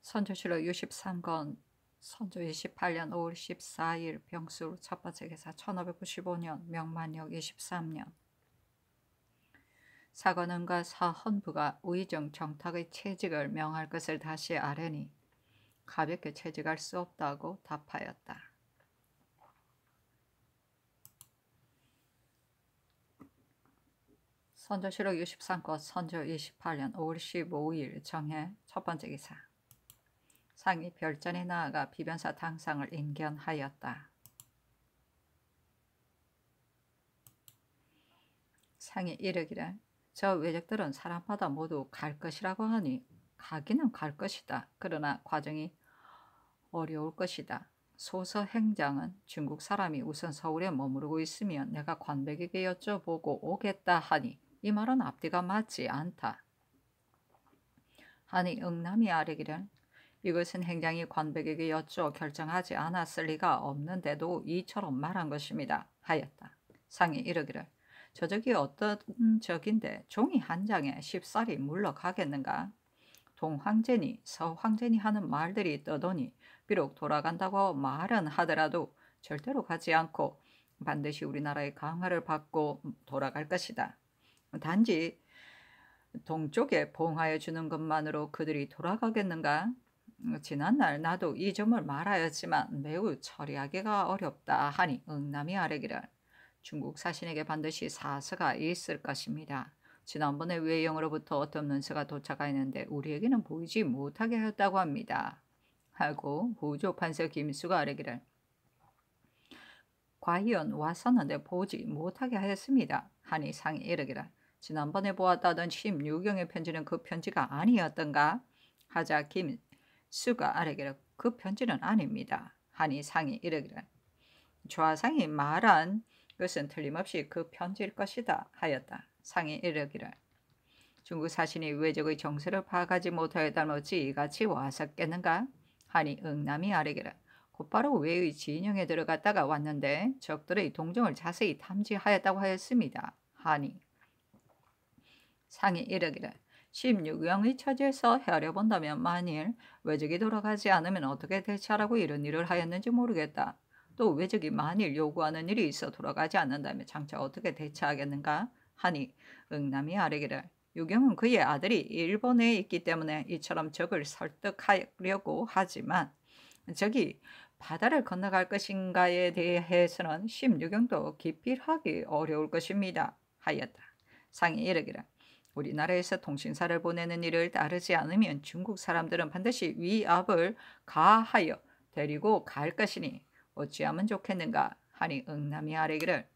선조실록 63권 선조 28년 5월 14일 병수 첫 번째 기사 1595년 명만역 23년 사관원과 사헌부가 우의정 정탁의 채직을 명할 것을 다시 아뢰니 가볍게 채직할 수 없다고 답하였다. 선조실록 63권 선조 28년 5월 15일 정해 첫 번째 기사 상이 별전에 나아가 비변사 당상을 인견하였다. 상이 이르기를 저 외적들은 사람마다 모두 갈 것이라고 하니 가기는 갈 것이다. 그러나 과정이 어려울 것이다. 소서 행장은 중국 사람이 우선 서울에 머무르고 있으면 내가 관백에게 여쭤보고 오겠다 하니 이 말은 앞뒤가 맞지 않다. 하니 응남이 아뢰기를 이것은 행장이 관백에게 여쭈어 결정하지 않았을 리가 없는데도 이처럼 말한 것입니다. 하였다. 상이 이르기를 저적이 어떤 적인데 종이 한 장에 쉽사리 물러가겠는가? 동황제니 서황제니 하는 말들이 떠도니 비록 돌아간다고 말은 하더라도 절대로 가지 않고 반드시 우리나라의 강화를 받고 돌아갈 것이다. 단지 동쪽에 봉하여 주는 것만으로 그들이 돌아가겠는가? 지난날 나도 이 점을 말하였지만 매우 처리하기가 어렵다 하니 응남이 아뢰기를 중국 사신에게 반드시 사서가 있을 것입니다. 지난번에 외영으로부터 어떤 문서가 도착하였는데 우리에게는 보이지 못하게 하였다고 합니다. 하고 후조 판서 김수가 아뢰기를 과연 왔었는데 보지 못하게 하였습니다. 하니 상이 이르기를 지난번에 보았다던 16경의 편지는 그 편지가 아니었던가? 하자 김수가 아뢰기를 그 편지는 아닙니다. 하니 상이 이르기를 좌상이 말한 것은 틀림없이 그 편지일 것이다 하였다. 상이 이르기를 중국 사신이 외적의 정세를 파악하지 못하였다면 어찌 이같이 왔었겠는가? 하니 응남이 아뢰기를 곧바로 외의 진영에 들어갔다가 왔는데 적들의 동정을 자세히 탐지하였다고 하였습니다. 하니 상이 이르기를 16경의 처지에서 헤아려본다면 만일 외적이 돌아가지 않으면 어떻게 대처하라고 이런 일을 하였는지 모르겠다. 또 외적이 만일 요구하는 일이 있어 돌아가지 않는다면 장차 어떻게 대처하겠는가? 하니 응남이 아뢰기를 유경은 그의 아들이 일본에 있기 때문에 이처럼 적을 설득하려고 하지만 적이 바다를 건너갈 것인가에 대해서는 16경도 기필하기 어려울 것입니다. 하였다. 상이 이르기를 우리나라에서 통신사를 보내는 일을 따르지 않으면 중국 사람들은 반드시 위압을 가하여 데리고 갈 것이니 어찌하면 좋겠는가? 하니 응남이 아뢰기를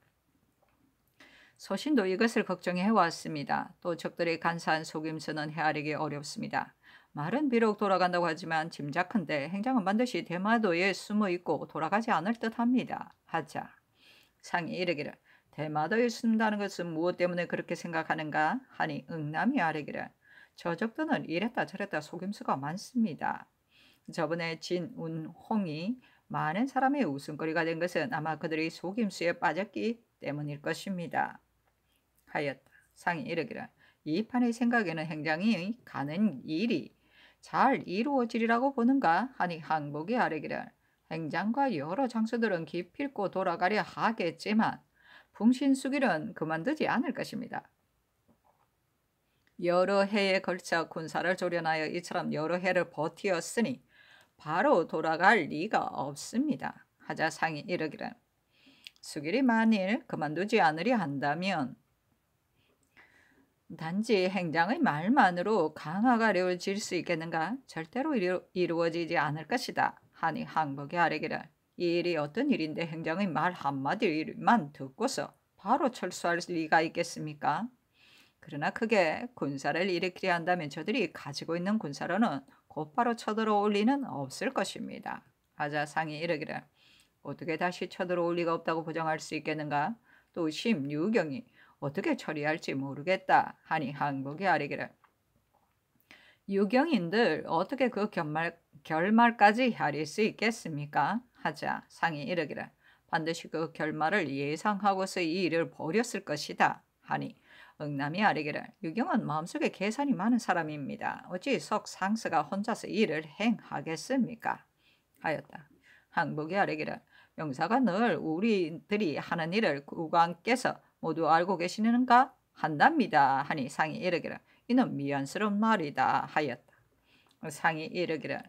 소신도 이것을 걱정해 왔습니다. 또 적들의 간사한 속임수는 헤아리기 어렵습니다. 말은 비록 돌아간다고 하지만 짐작컨대 행장은 반드시 대마도에 숨어 있고 돌아가지 않을 듯합니다. 하자 상이 이르기를 대마도에 숨다는 것은 무엇 때문에 그렇게 생각하는가? 하니 응남이 아뢰기를 저적들은 이랬다 저랬다 속임수가 많습니다. 저번에 진운홍이 많은 사람의 웃음거리가 된 것은 아마 그들이 속임수에 빠졌기 때문일 것입니다. 하였다. 상이 이르기를 이 판의 생각에는 행장이 가는 일이 잘 이루어지리라고 보는가? 하니 항복이 아뢰기를 행장과 여러 장수들은 기필코 돌아가려 하겠지만 풍신수길은 그만두지 않을 것입니다. 여러 해에 걸쳐 군사를 조련하여 이처럼 여러 해를 버티었으니 바로 돌아갈 리가 없습니다. 하자 상이 이르기를 수길이 만일 그만두지 않으려 한다면 단지 행장의 말만으로 강화가 이루어질 수 있겠는가? 절대로 이루어지지 않을 것이다. 하니 항복이 아뢰기를 이 일이 어떤 일인데 행장의 말 한마디만 듣고서 바로 철수할 리가 있겠습니까? 그러나 그게 군사를 일으키려 한다면 저들이 가지고 있는 군사로는 곧바로 쳐들어올 리는 없을 것입니다. 하자 상이 이르기를 어떻게 다시 쳐들어올 리가 없다고 보장할 수 있겠는가? 또 16경이 어떻게 처리할지 모르겠다. 하니 항복이 아뢰기를 유경인들 어떻게 그 결말까지 헤아릴 수 있겠습니까? 하자 상이 이르기를 반드시 그 결말을 예상하고서 이 일을 벌였을 것이다. 하니 응남이 아뢰기를 유경은 마음속에 계산이 많은 사람입니다. 어찌 석 상스가 혼자서 일을 행하겠습니까? 하였다. 항복이 아뢰기를 명사가 늘 우리들이 하는 일을 국왕께서 모두 알고 계시는가? 한답니다. 하니 상이 이르기를 이는 미안스러운 말이다 하였다. 상이 이르기를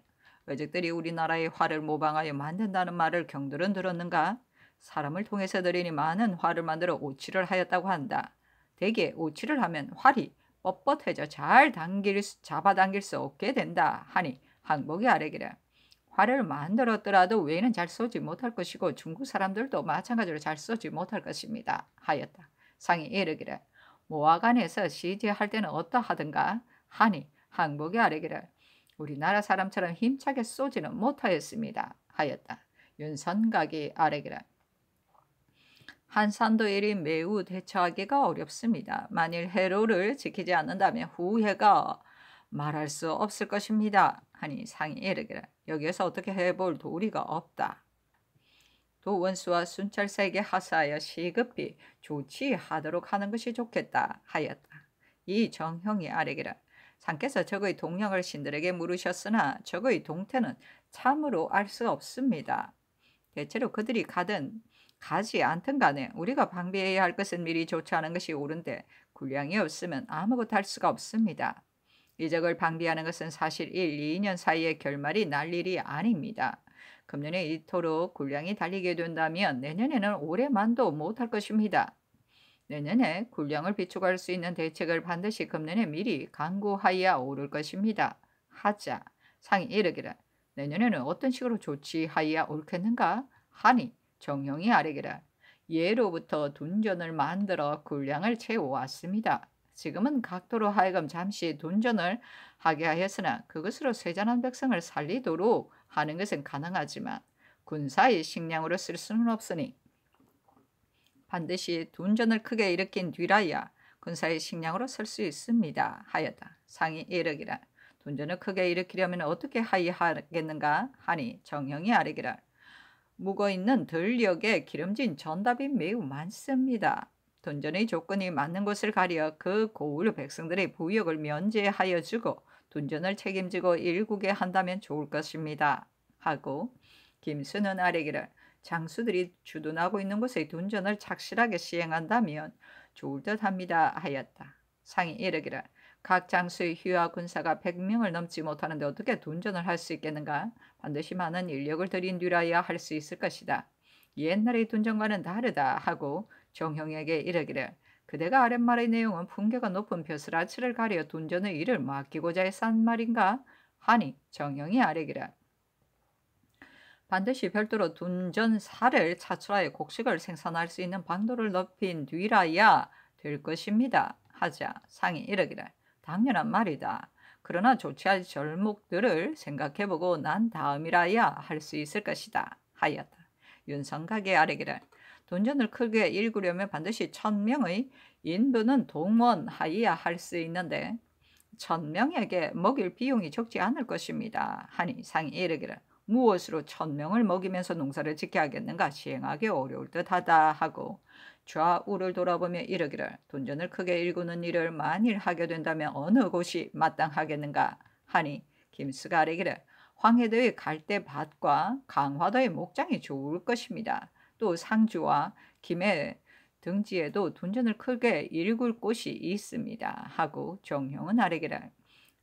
어적들이 우리나라의 화를 모방하여 만든다는 말을 경들은 들었는가? 사람을 통해서 들이니 많은 화를 만들어 오치를 하였다고 한다. 대개 오치를 하면 활이 뻣뻣해져 잘 잡아당길 수 없게 된다 하니 항복이 아뢰기를 활을 만들었더라도 외에는 잘 쏘지 못할 것이고 중국 사람들도 마찬가지로 잘 쏘지 못할 것입니다 하였다. 상이 이르기를 모화관에서 시제할 때는 어떠하든가 하니 항복이 아뢰기를 우리나라 사람처럼 힘차게 쏘지는 못하였습니다 하였다. 윤선각이 아뢰기를 한산도 일이 매우 대처하기가 어렵습니다. 만일 해로를 지키지 않는다면 후회가 말할 수 없을 것입니다. 하니 상이 이르기를 여기에서 어떻게 해볼 도리가 없다. 도원수와 순찰사에게 하사하여 시급히 조치하도록 하는 것이 좋겠다 하였다. 이 정형이 아뢰기를 상께서 적의 동령을 신들에게 물으셨으나 적의 동태는 참으로 알 수 없습니다. 대체로 그들이 가지 않든 간에 우리가 방비해야 할 것은 미리 조처하는 것이 옳은데 군량이 없으면 아무것도 할 수가 없습니다. 이 적을 방비하는 것은 사실 1, 2년 사이의 결말이 날 일이 아닙니다. 금년에 이토록 군량이 달리게 된다면 내년에는 올해만도 못할 것입니다. 내년에 군량을 비축할 수 있는 대책을 반드시 금년에 미리 강구하여야 옳을 것입니다. 하자 상이 이르기를 내년에는 어떤 식으로 조치하여야 옳겠는가? 하니 정형이 아뢰기를 예로부터 둔전을 만들어 군량을 채워왔습니다. 지금은 각도로 하여금 잠시 둔전을 하게 하였으나 그것으로 쇠잔한 백성을 살리도록 하는 것은 가능하지만 군사의 식량으로 쓸 수는 없으니 반드시 둔전을 크게 일으킨 뒤라야 군사의 식량으로 쓸 수 있습니다 하였다. 상이 이르기를 둔전을 크게 일으키려면 어떻게 하겠는가? 하니 정형이 아뢰기를 묵어있는 들녘에 기름진 전답이 매우 많습니다. 둔전의 조건이 맞는 곳을 가려 그 고을 백성들의 부역을 면제하여 주고 둔전을 책임지고 일국에 한다면 좋을 것입니다. 하고 김수는 아뢰기를 장수들이 주둔하고 있는 곳의 둔전을 착실하게 시행한다면 좋을 듯합니다 하였다. 상이 이르기를 각 장수의 휴하 군사가 100명을 넘지 못하는데 어떻게 둔전을 할 수 있겠는가? 반드시 많은 인력을 들인 뒤라야 할 수 있을 것이다. 옛날의 둔전과는 다르다 하고 정형에게 이르기를 그대가 아랫말의 내용은 풍계가 높은 벼슬아치를 가려 둔전의 일을 맡기고자 해서 한 말인가? 하니 정형이 아뢰기를 반드시 별도로 둔전사를 차출하여 곡식을 생산할 수 있는 방도를 넓힌 뒤라야 될 것입니다. 하자 상이 이르기를 당연한 말이다. 그러나 조치할 절목들을 생각해보고 난 다음이라야 할 수 있을 것이다. 하였다. 윤성각의 아뢰기를 둔전을 크게 일구려면 반드시 1000명의 인부는 동원하여야 할 수 있는데 1000명에게 먹일 비용이 적지 않을 것입니다. 하니 상이 이르기를 무엇으로 1000명을 먹이면서 농사를 짓게 하겠는가? 시행하기 어려울 듯하다 하고 좌우를 돌아보며 이르기를 둔전을 크게 일구는 일을 만일 하게 된다면 어느 곳이 마땅하겠는가? 하니 김수가 아뢰기를 황해도의 갈대밭과 강화도의 목장이 좋을 것입니다. 또 상주와 김해 등지에도 둔전을 크게 일굴 곳이 있습니다. 하고 정형은 아뢰기를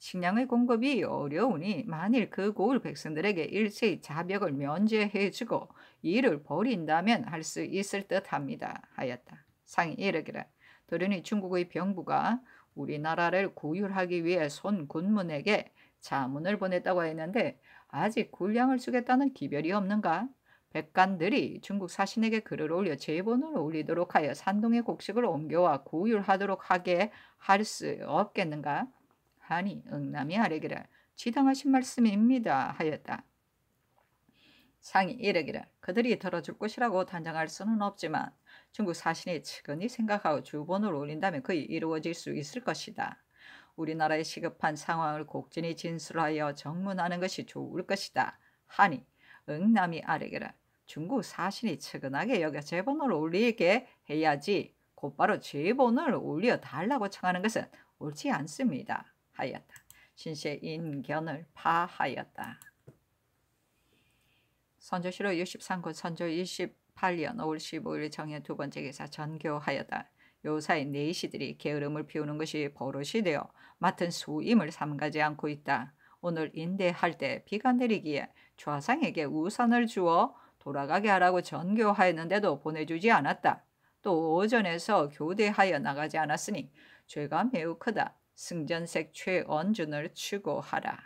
식량의 공급이 어려우니 만일 그 고을 백성들에게 일체의 자벽을 면제해주고 일을 벌인다면 할 수 있을 듯합니다. 하였다. 상이 이르기를 들으니 중국의 병부가 우리나라를 구휼하기 위해 손 군문에게 자문을 보냈다고 했는데 아직 군량을 주겠다는 기별이 없는가? 백관들이 중국 사신에게 글을 올려 제본을 올리도록 하여 산동의 곡식을 옮겨와 구휼하도록 하게 할 수 없겠는가? 하니 응남이 아뢰기를 지당하신 말씀입니다 하였다. 상이 이르기를 그들이 들어줄 것이라고 단정할 수는 없지만 중국 사신이 측은히 생각하고 주본을 올린다면 거의 이루어질 수 있을 것이다. 우리나라의 시급한 상황을 곡진히 진술하여 정문하는 것이 좋을 것이다. 하니 응남이 아뢰기를 중국 사신이 측은하게 여겨 제본을 올리게 해야지 곧바로 제본을 올려달라고 청하는 것은 옳지 않습니다. 하였다. 신씨의 인견을 파하였다. 선조실록 63군 선조 28년 5월 15일 정해 두 번째 기사 전교하였다. 요사이 내시들이 게으름을 피우는 것이 버릇이 되어 맡은 수임을 삼가지 않고 있다. 오늘 인대할 때 비가 내리기에 좌상에게 우산을 주어 돌아가게 하라고 전교하였는데도 보내주지 않았다. 또 오전에서 교대하여 나가지 않았으니 죄가 매우 크다. 승전색 최언준을 추고하라.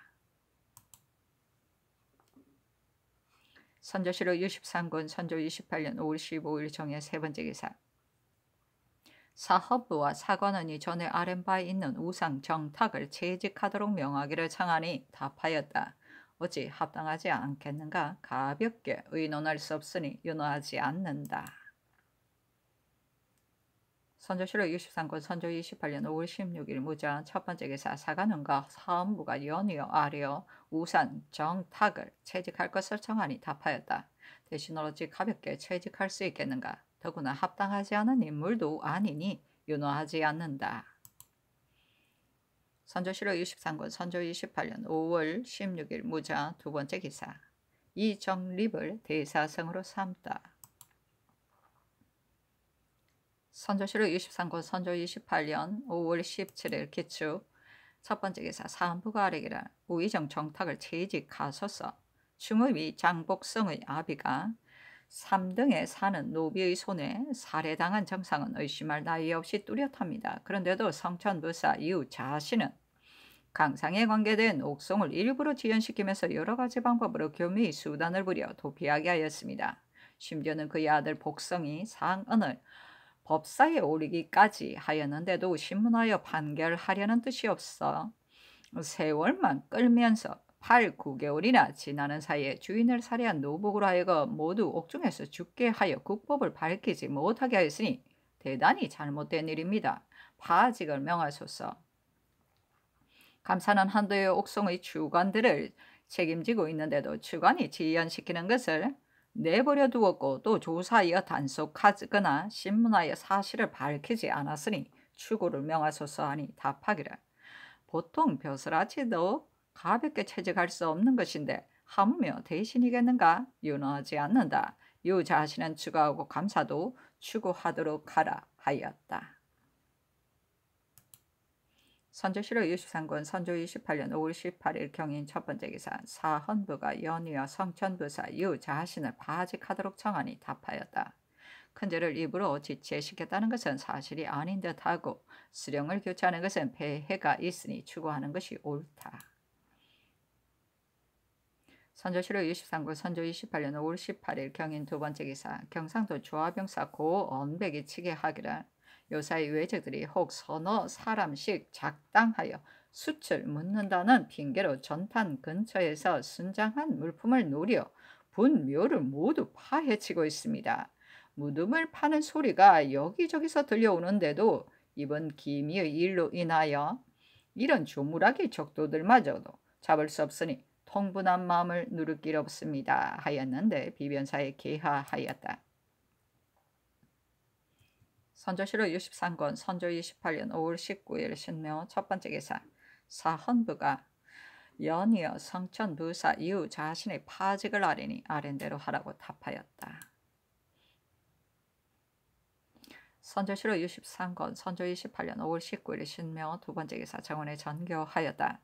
선조실록 63군 선조 28년 5월 15일 정해 세 번째 기사 사헌부와 사관원이 전에 아랫바에 있는 우상 정탁을 채직하도록 명하기를 청하니 답하였다. 어찌 합당하지 않겠는가? 가볍게 의논할 수 없으니 윤호하지 않는다. 선조실록 63군 선조 28년 5월 16일 무자 첫 번째 기사 사관원과 사헌부가 연이어 아래어 우산 정탁을 채직할 것을 청하니 답하였다. 대신 어찌 가볍게 채직할 수 있겠는가? 더구나 합당하지 않은 인물도 아니니 윤호하지 않는다. 선조실록 63군 선조 28년 5월 16일 무자 두 번째 기사 이정립을 대사성으로 삼다. 선조실록 23군 선조 28년 5월 17일 기축 첫 번째 기사 사헌부가 아래기를 우의정 정탁을 채직하소서. 충의위 장복성의 아비가 3등에 사는 노비의 손에 살해당한 정상은 의심할 나위 없이 뚜렷합니다. 그런데도 성천부사 이후 자신은 강상에 관계된 옥송을 일부러 지연시키면서 여러 가지 방법으로 교묘히 수단을 부려 도피하게 하였습니다. 심지어는 그의 아들 복성이 상언을 법사에 오르기까지 하였는데도 신문하여 판결하려는 뜻이 없어 세월만 끌면서 8, 9개월이나 지나는 사이에 주인을 살해한 노복으로 하여금 모두 옥중에서 죽게 하여 국법을 밝히지 못하게 하였으니 대단히 잘못된 일입니다. 파직을 명하소서. 감사는 한도의 옥송의 주관들을 책임지고 있는데도 주관이 지연시키는 것을 내버려 두었고 또 조사하여 단속하거나 신문하여 사실을 밝히지 않았으니 추고를 명하소서 하니 답하기를 보통 벼슬아치도 가볍게 채직할 수 없는 것인데 하무며 대신이겠는가? 윤호하지 않는다. 유 자신은 추가하고 감사도 추구하도록 하라 하였다. 선조실록 23군 선조 28년 5월 18일 경인 첫 번째 기사 사헌부가 연이어 성천부사 유 자신을 파직하도록 청하니 답하였다. 큰 죄를 입으로 지체시켰다는 것은 사실이 아닌 듯하고 수령을 교체하는 것은 폐해가 있으니 추구하는 것이 옳다. 선조실록 23군 선조 28년 5월 18일 경인 두 번째 기사 경상도 조합병사 고언백이 치게 하기를 요사이 외적들이 혹 서너 사람씩 작당하여 숯을 묻는다는 핑계로 전탄 근처에서 순장한 물품을 노려 분묘를 모두 파헤치고 있습니다. 무덤을 파는 소리가 여기저기서 들려오는데도 이번 기미의 일로 인하여 이런 조물하기 적도들마저도 잡을 수 없으니 통분한 마음을 누를 길 없습니다 하였는데 비변사에 계하하였다. 선조실록 63권 선조 28년 5월 19일 신묘 첫 번째 기사 사헌부가 연이어 성천부사 이후 자신의 파직을 아뢰니 아랜대로 하라고 답하였다. 선조실록 63권 선조 28년 5월 19일 신묘 두 번째 기사 정원에 전교하였다.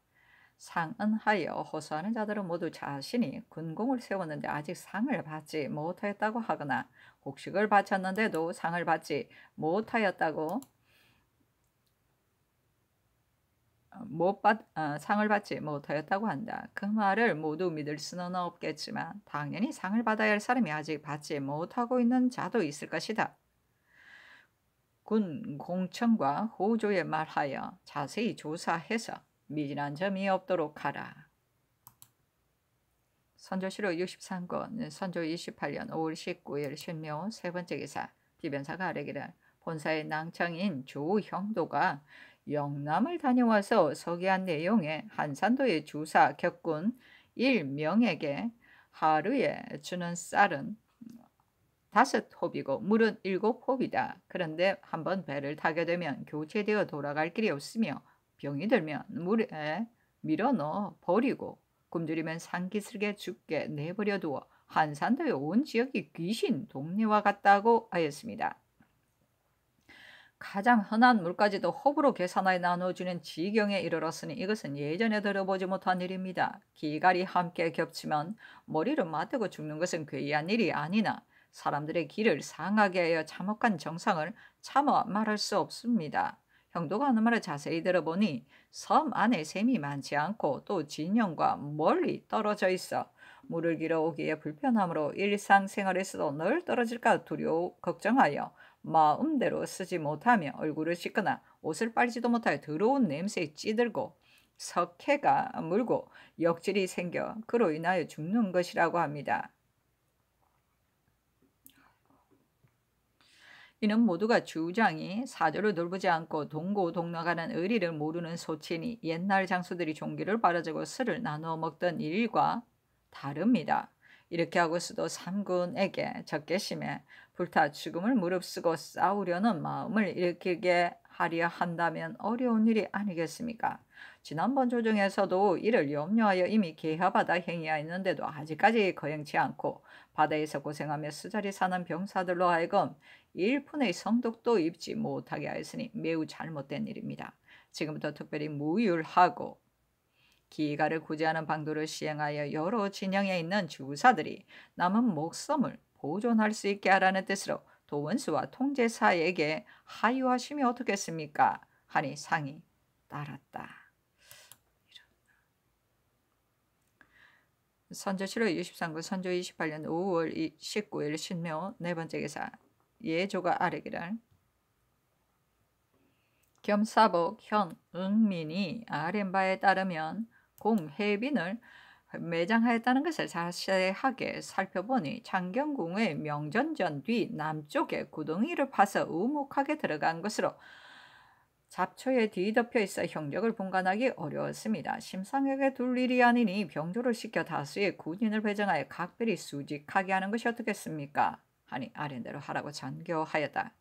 상언하여 호소하는 자들은 모두 자신이 군공을 세웠는데 아직 상을 받지 못하였다고 하거나 곡식을 바쳤는데도 상을 받지 못하였다고 상을 받지 못하였다고 한다. 그 말을 모두 믿을 수는 없겠지만 당연히 상을 받아야 할 사람이 아직 받지 못하고 있는 자도 있을 것이다. 군 공청과 호조에 말하여 자세히 조사해서 미진한 점이 없도록 하라. 선조실록 63권 선조 28년 5월 19일 신묘 세 번째 기사 비변사가 아뢰기를 본사의 낭창인 조형도가 영남을 다녀와서 서기한 내용에 한산도의 주사 격군 1명에게 하루에 주는 쌀은 5홉이고 물은 7홉이다. 그런데 한번 배를 타게 되면 교체되어 돌아갈 길이 없으며 병이 들면 물에 밀어넣어 버리고 굶주리면 산기슭에 죽게 내버려 두어 한산도의 온 지역이 귀신 동네와 같다고 하였습니다. 가장 흔한 물까지도 홉으로 계산하여 나눠주는 지경에 이르렀으니 이것은 예전에 들어보지 못한 일입니다. 기갈이 함께 겹치면 머리를 맞대고 죽는 것은 괴이한 일이 아니나 사람들의 길을 상하게 하여 참혹한 정상을 참아 말할 수 없습니다. 형도가 하는 말을 자세히 들어보니 섬 안에 샘이 많지 않고 또 진영과 멀리 떨어져 있어 물을 길어오기에 불편함으로 일상생활에서도 늘 떨어질까 두려워 걱정하여 마음대로 쓰지 못하며 얼굴을 씻거나 옷을 빨지도 못하여 더러운 냄새에 찌들고 석회가 물고 역질이 생겨 그로 인하여 죽는 것이라고 합니다. 이는 모두가 주장이 사조를 돌보지 않고 동고동락하는 의리를 모르는 소치니 옛날 장수들이 종기를 바라지고 술을 나누어 먹던 일과 다릅니다. 이렇게 하고서도 삼군에게 적개심에 불타 죽음을 무릅쓰고 싸우려는 마음을 일으키게 하려 한다면 어려운 일이 아니겠습니까? 지난번 조정에서도 이를 염려하여 이미 개하바다 행위하였는데도 아직까지 거행치 않고 바다에서 고생하며 수자리 사는 병사들로 하여금 일푼의 성독도 입지 못하게 하였으니 매우 잘못된 일입니다. 지금부터 특별히 무율하고 기가를 구제하는 방도를 시행하여 여러 진영에 있는 주사들이 남은 목숨을 보존할 수 있게 하라는 뜻으로 도원수와 통제사에게 하유하심이 어떻겠습니까? 하니 상이 따랐다. 선조 7월 23일 선조 28년 5월 19일 신묘 네 번째 기사 예조가 아뢰기를 겸사복 현 응민이 아뢰 바에 따르면 공해빈을 매장하였다는 것을 자세하게 살펴보니 창경궁의 명전전 뒤 남쪽에 구덩이를 파서 우묵하게 들어간 것으로 잡초에 뒤덮여 있어 형적을 분간하기 어려웠습니다. 심상하게 둘 일이 아니니 병조를 시켜 다수의 군인을 배정하여 각별히 수직하게 하는 것이 어떻겠습니까? 하니 아랜대로 하라고 전교하였다.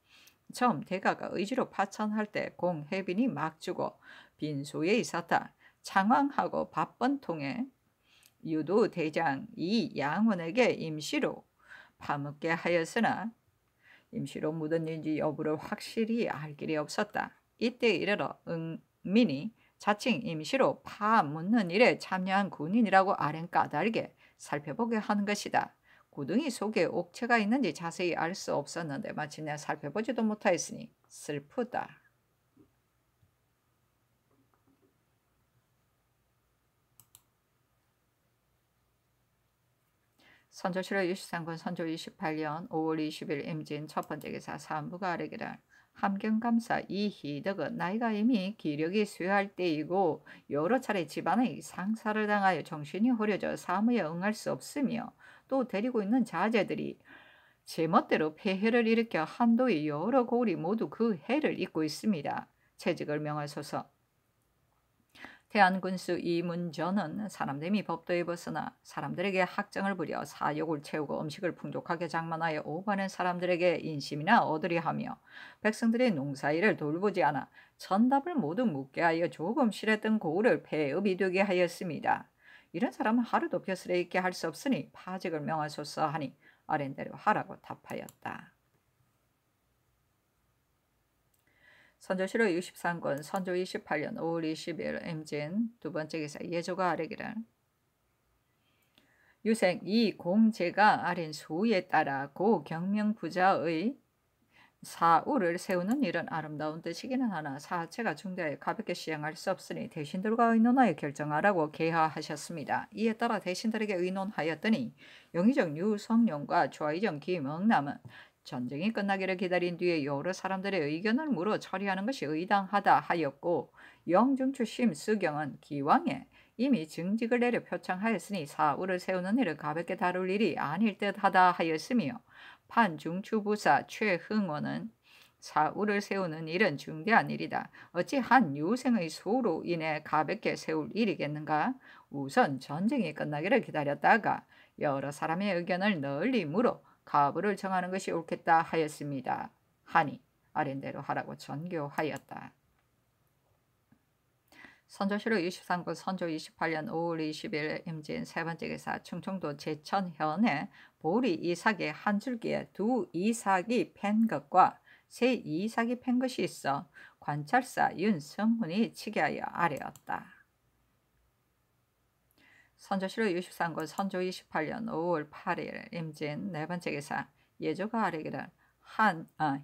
처음 대가가 의지로 파천할 때 공해빈이 막 주고 빈소에 있었다. 창왕하고 바쁜 통에 유도 대장 이 양원에게 임시로 파묻게 하였으나 임시로 묻은 일인지 여부를 확실히 알 길이 없었다. 이때 이르러 응민이 자칭 임시로 파묻는 일에 참여한 군인이라고 아랜 까닭에 살펴보게 하는 것이다. 구덩이 속에 옥체가 있는지 자세히 알 수 없었는데 마침내 살펴보지도 못하였으니 슬프다. 선조 7월 23군 선조 28년 5월 20일 임진 첫 번째 기사 사무가 아뢰기를 함경감사 이희덕은 나이가 이미 기력이 쇠할 때이고 여러 차례 집안의 상사를 당하여 정신이 흐려져 사무에 응할 수 없으며 또 데리고 있는 자제들이 제멋대로 폐해를 일으켜 한도의 여러 고을이 모두 그 해를 입고 있습니다. 채직을 명하소서. 태안군수 이문전은 사람됨이 법도에 벗어나 사람들에게 학정을 부려 사욕을 채우고 음식을 풍족하게 장만하여 오가는 사람들에게 인심이나 얻으려 하며 백성들의 농사일을 돌보지 않아 전답을 모두 묻게 하여 조금 실했던 고을을 폐업이 되게 하였습니다. 이런 사람은 하루도 벼슬에 있게 할 수 없으니 파직을 명하소서 하니 아랜대로 하라고 답하였다. 선조 7월 63권 선조 28년 5월 20일 임진 두 번째 기사 예조가 아뢰기를 유생 이 공제가 아린 수에 따라 고 경명부자의 사우를 세우는 일은 아름다운 뜻이기는 하나 사체가 중대하여 가볍게 시행할 수 없으니 대신들과 의논하여 결정하라고 계하하셨습니다. 이에 따라 대신들에게 의논하였더니 영의정 유성룡과 좌의정 김응남은 전쟁이 끝나기를 기다린 뒤에 여러 사람들의 의견을 물어 처리하는 것이 의당하다 하였고 영중추 심수경은 기왕에 이미 증직을 내려 표창하였으니 사우를 세우는 일을 가볍게 다룰 일이 아닐 듯하다 하였으며 판중추부사 최흥원은 사우를 세우는 일은 중대한 일이다. 어찌 한 유생의 소로 인해 가볍게 세울 일이겠는가? 우선 전쟁이 끝나기를 기다렸다가 여러 사람의 의견을 널리 물어 가부를 정하는 것이 옳겠다 하였습니다. 하니 아랜대로 하라고 전교하였다. 선조실록 23군 선조 28년 5월 20일 임진 세 번째 기사 충청도 제천현에 보리 이삭의 한 줄기에 두 이삭이 팬 것과 세 이삭이 팬 것이 있어 관찰사 윤성훈이 치게하여 아뢰었다. 선조실록 63군 선조 28년 5월 8일 임진 네 번째 기사 예조가 아뢰기를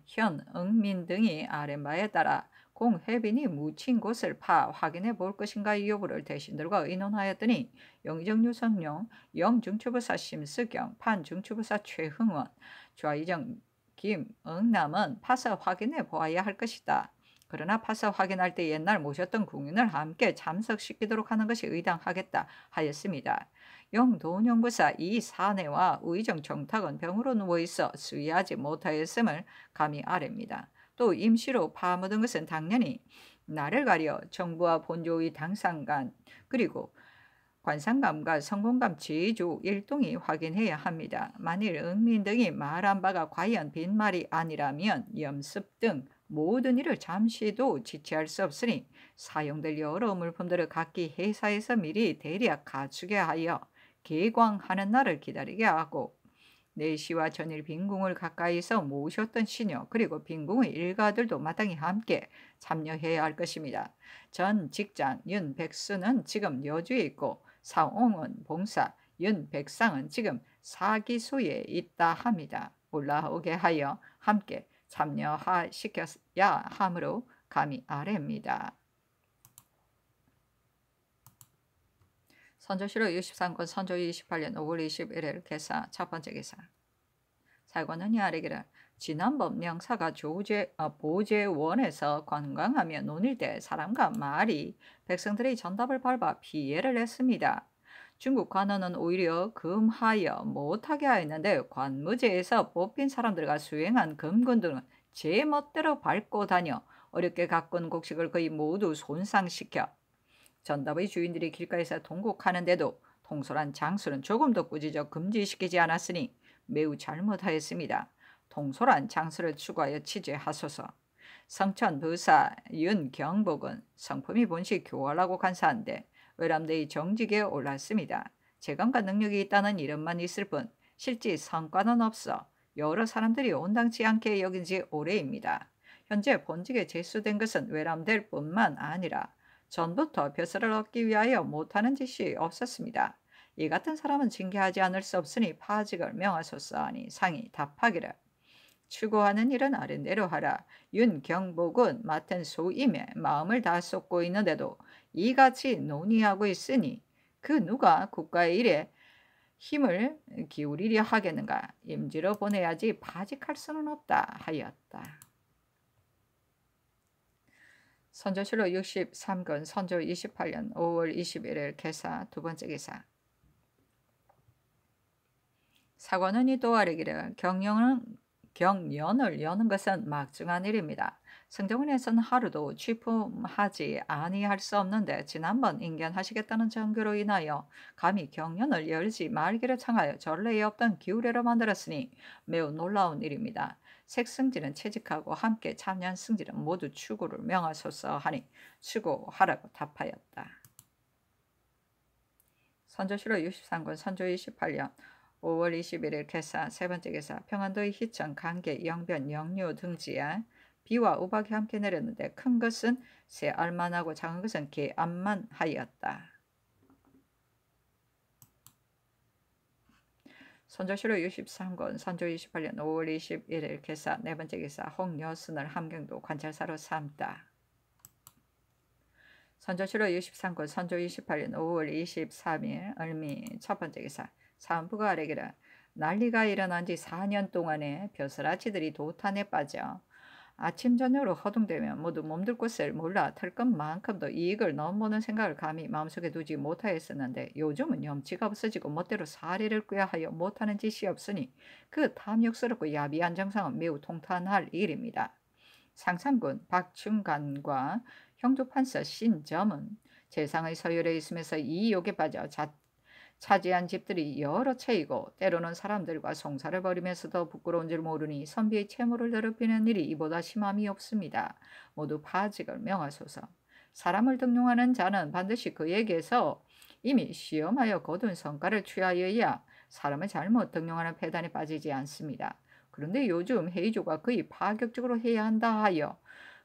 현, 응민 등이 아뢰 바에 따라 공해빈이 묻힌 곳을 파 확인해 볼 것인가 여부를 대신들과 의논하였더니 영의정 유성룡, 영중추부사 심수경, 판중추부사 최흥원, 좌의정 김응남은 파서 확인해 보아야 할 것이다. 그러나 파서 확인할 때 옛날 모셨던 궁인을 함께 참석시키도록 하는 것이 의당하겠다 하였습니다. 영도령부사 이사내와 의정 정탁은 병으로 누워있어 수위하지 못하였음을 감히 아뢰입니다. 또 임시로 파묻은 것은 당연히 나를 가려 정부와 본조의 당상간 그리고 관상감과 성공감 제조 일동이 확인해야 합니다. 만일 응민 등이 말한 바가 과연 빈말이 아니라면 염습 등 모든 일을 잠시도 지체할 수 없으니 사용될 여러 물품들을 각기 회사에서 미리 대략 갖추게 하여 개광하는 날을 기다리게 하고 내시와 전일 빈궁을 가까이서 모셨던 시녀 그리고 빈궁의 일가들도 마땅히 함께 참여해야 할 것입니다. 전 직장 윤백수는 지금 여주에 있고 사옹은 봉사 윤백상은 지금 사기소에 있다 합니다. 올라오게 하여 함께 참여시켜야 하므로 감히 아뢰입니다. 선조실록 63권 선조 28년 5월 21일 개사 첫 번째 기사 사관원이 아뢰기를 지난번 명사가 보제원에서 관광하며 논일 때 사람과 말이 백성들의 전답을 밟아 피해를 했습니다. 중국 관원은 오히려 금하여 못하게 하였는데 관무제에서 뽑힌 사람들과 수행한 금군 등은 제 멋대로 밟고 다녀 어렵게 가꾼 곡식을 거의 모두 손상시켜 전답의 주인들이 길가에서 통곡하는데도 통솔한 장수는 조금도 꾸짖어 금지시키지 않았으니 매우 잘못하였습니다. 통솔한 장수를 추구하여 취재하소서. 성천부사 윤경복은 성품이 본시 교활하고 간사한데 외람되이 정직에 올랐습니다. 재간과 능력이 있다는 이름만 있을 뿐 실제 성과는 없어 여러 사람들이 온당치 않게 여긴 지 오래입니다. 현재 본직에 제수된 것은 외람될 뿐만 아니라 전부터 벼슬을 얻기 위하여 못하는 짓이 없었습니다. 이 같은 사람은 징계하지 않을 수 없으니 파직을 명하소서 하니 상이 답하기를 추구하는 일은 아랜대로 하라. 윤경복은 맡은 소임에 마음을 다 쏟고 있는데도 이같이 논의하고 있으니 그 누가 국가의 일에 힘을 기울이려 하겠는가. 임지로 보내야지 파직할 수는 없다 하였다. 선조실록 63권 선조 28년 5월 21일 개사 두 번째 기사 사관원이 또 아뢰기를 경연을 여는 것은 막중한 일입니다. 승정원에서는 하루도 취품하지 아니할 수 없는데 지난번 인견하시겠다는 전교로 인하여 감히 경연을 열지 말기를 청하여 전례에 없던 기우례를 만들었으니 매우 놀라운 일입니다. 색승진은 채직하고 함께 참여한 승진은 모두 추구를 명하소서 하니 추구하라고 답하였다. 선조실록 63권 선조 28년 5월 21일 개사 세 번째 개사 평안도의 희천, 강계, 영변, 영유 등지에 비와 우박이 함께 내렸는데 큰 것은 새 알만 하고 작은 것은 개 암만 하였다. 선조실록 63권 선조 28년 5월 21일 개사 네 번째 개사 홍여순을 함경도 관찰사로 삼다. 선조실록 63권 선조 28년 5월 23일 을미 첫 번째 기사 사은부가 아뢰기를 난리가 일어난 지 4년 동안에 벼슬아치들이 도탄에 빠져 아침 저녁으로 허둥대며 모두 몸둘 곳을 몰라 털 것만큼도 이익을 넘보는 생각을 감히 마음속에 두지 못하였었는데 요즘은 염치가 없어지고 멋대로 사리를 꾀하여 못하는 짓이 없으니 그 탐욕스럽고 야비한 정상은 매우 통탄할 일입니다. 상상군 박충간과 형조판서 신점은 재상의 서열에 있으면서 이 욕에 빠져 차지한 집들이 여러 채이고 때로는 사람들과 송사를 벌이면서도 부끄러운 줄 모르니 선비의 채무를 더럽히는 일이 이보다 심함이 없습니다. 모두 파직을 명하소서. 사람을 등용하는 자는 반드시 그에게서 이미 시험하여 거둔 성과를 취하여야 사람을 잘못 등용하는 폐단에 빠지지 않습니다. 그런데 요즘 해이조가 거의 파격적으로 해야 한다 하여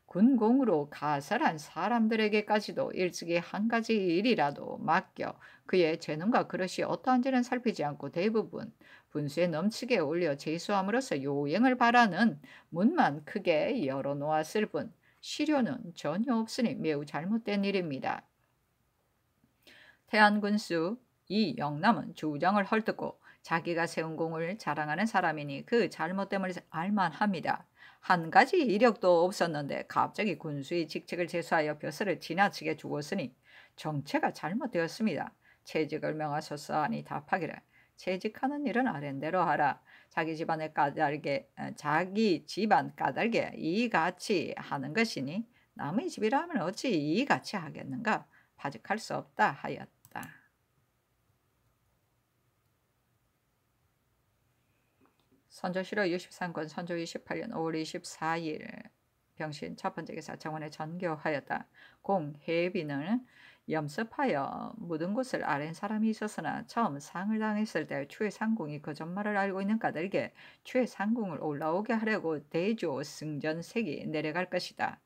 군공으로 가설한 사람들에게까지도 일찍이 한 가지 일이라도 맡겨 그의 재능과 그릇이 어떠한지는 살피지 않고 대부분 분수에 넘치게 올려 제수함으로써 요행을 바라는 문만 크게 열어놓았을 뿐 실효는 전혀 없으니 매우 잘못된 일입니다. 태안군수 이영남은 주장을 헐뜯고 자기가 세운 공을 자랑하는 사람이니 그 잘못됨을 알만합니다. 한 가지 이력도 없었는데 갑자기 군수의 직책을 제수하여 벼슬을 지나치게 주었으니 정체가 잘못되었습니다. 채직을 명하소서 하니 답하기를 채직하는 일은 아랜대로 하라. 자기 집안 까닭에 이같이 하는 것이니 남의 집이라면 어찌 이같이 하겠는가. 파직할 수 없다 하였다. 선조실록 63권 선조 28년 5월 24일 병신 첫 번째 기사 정원에 전교하였다. 공해비는 염습하여 묻은 곳을 아랜 사람이 있었으나 처음 상을 당했을 때 최상궁이 그 전말을 알고 있는 까닭에 최상궁을 올라오게 하려고 대조 승전색이 내려갈 것이다.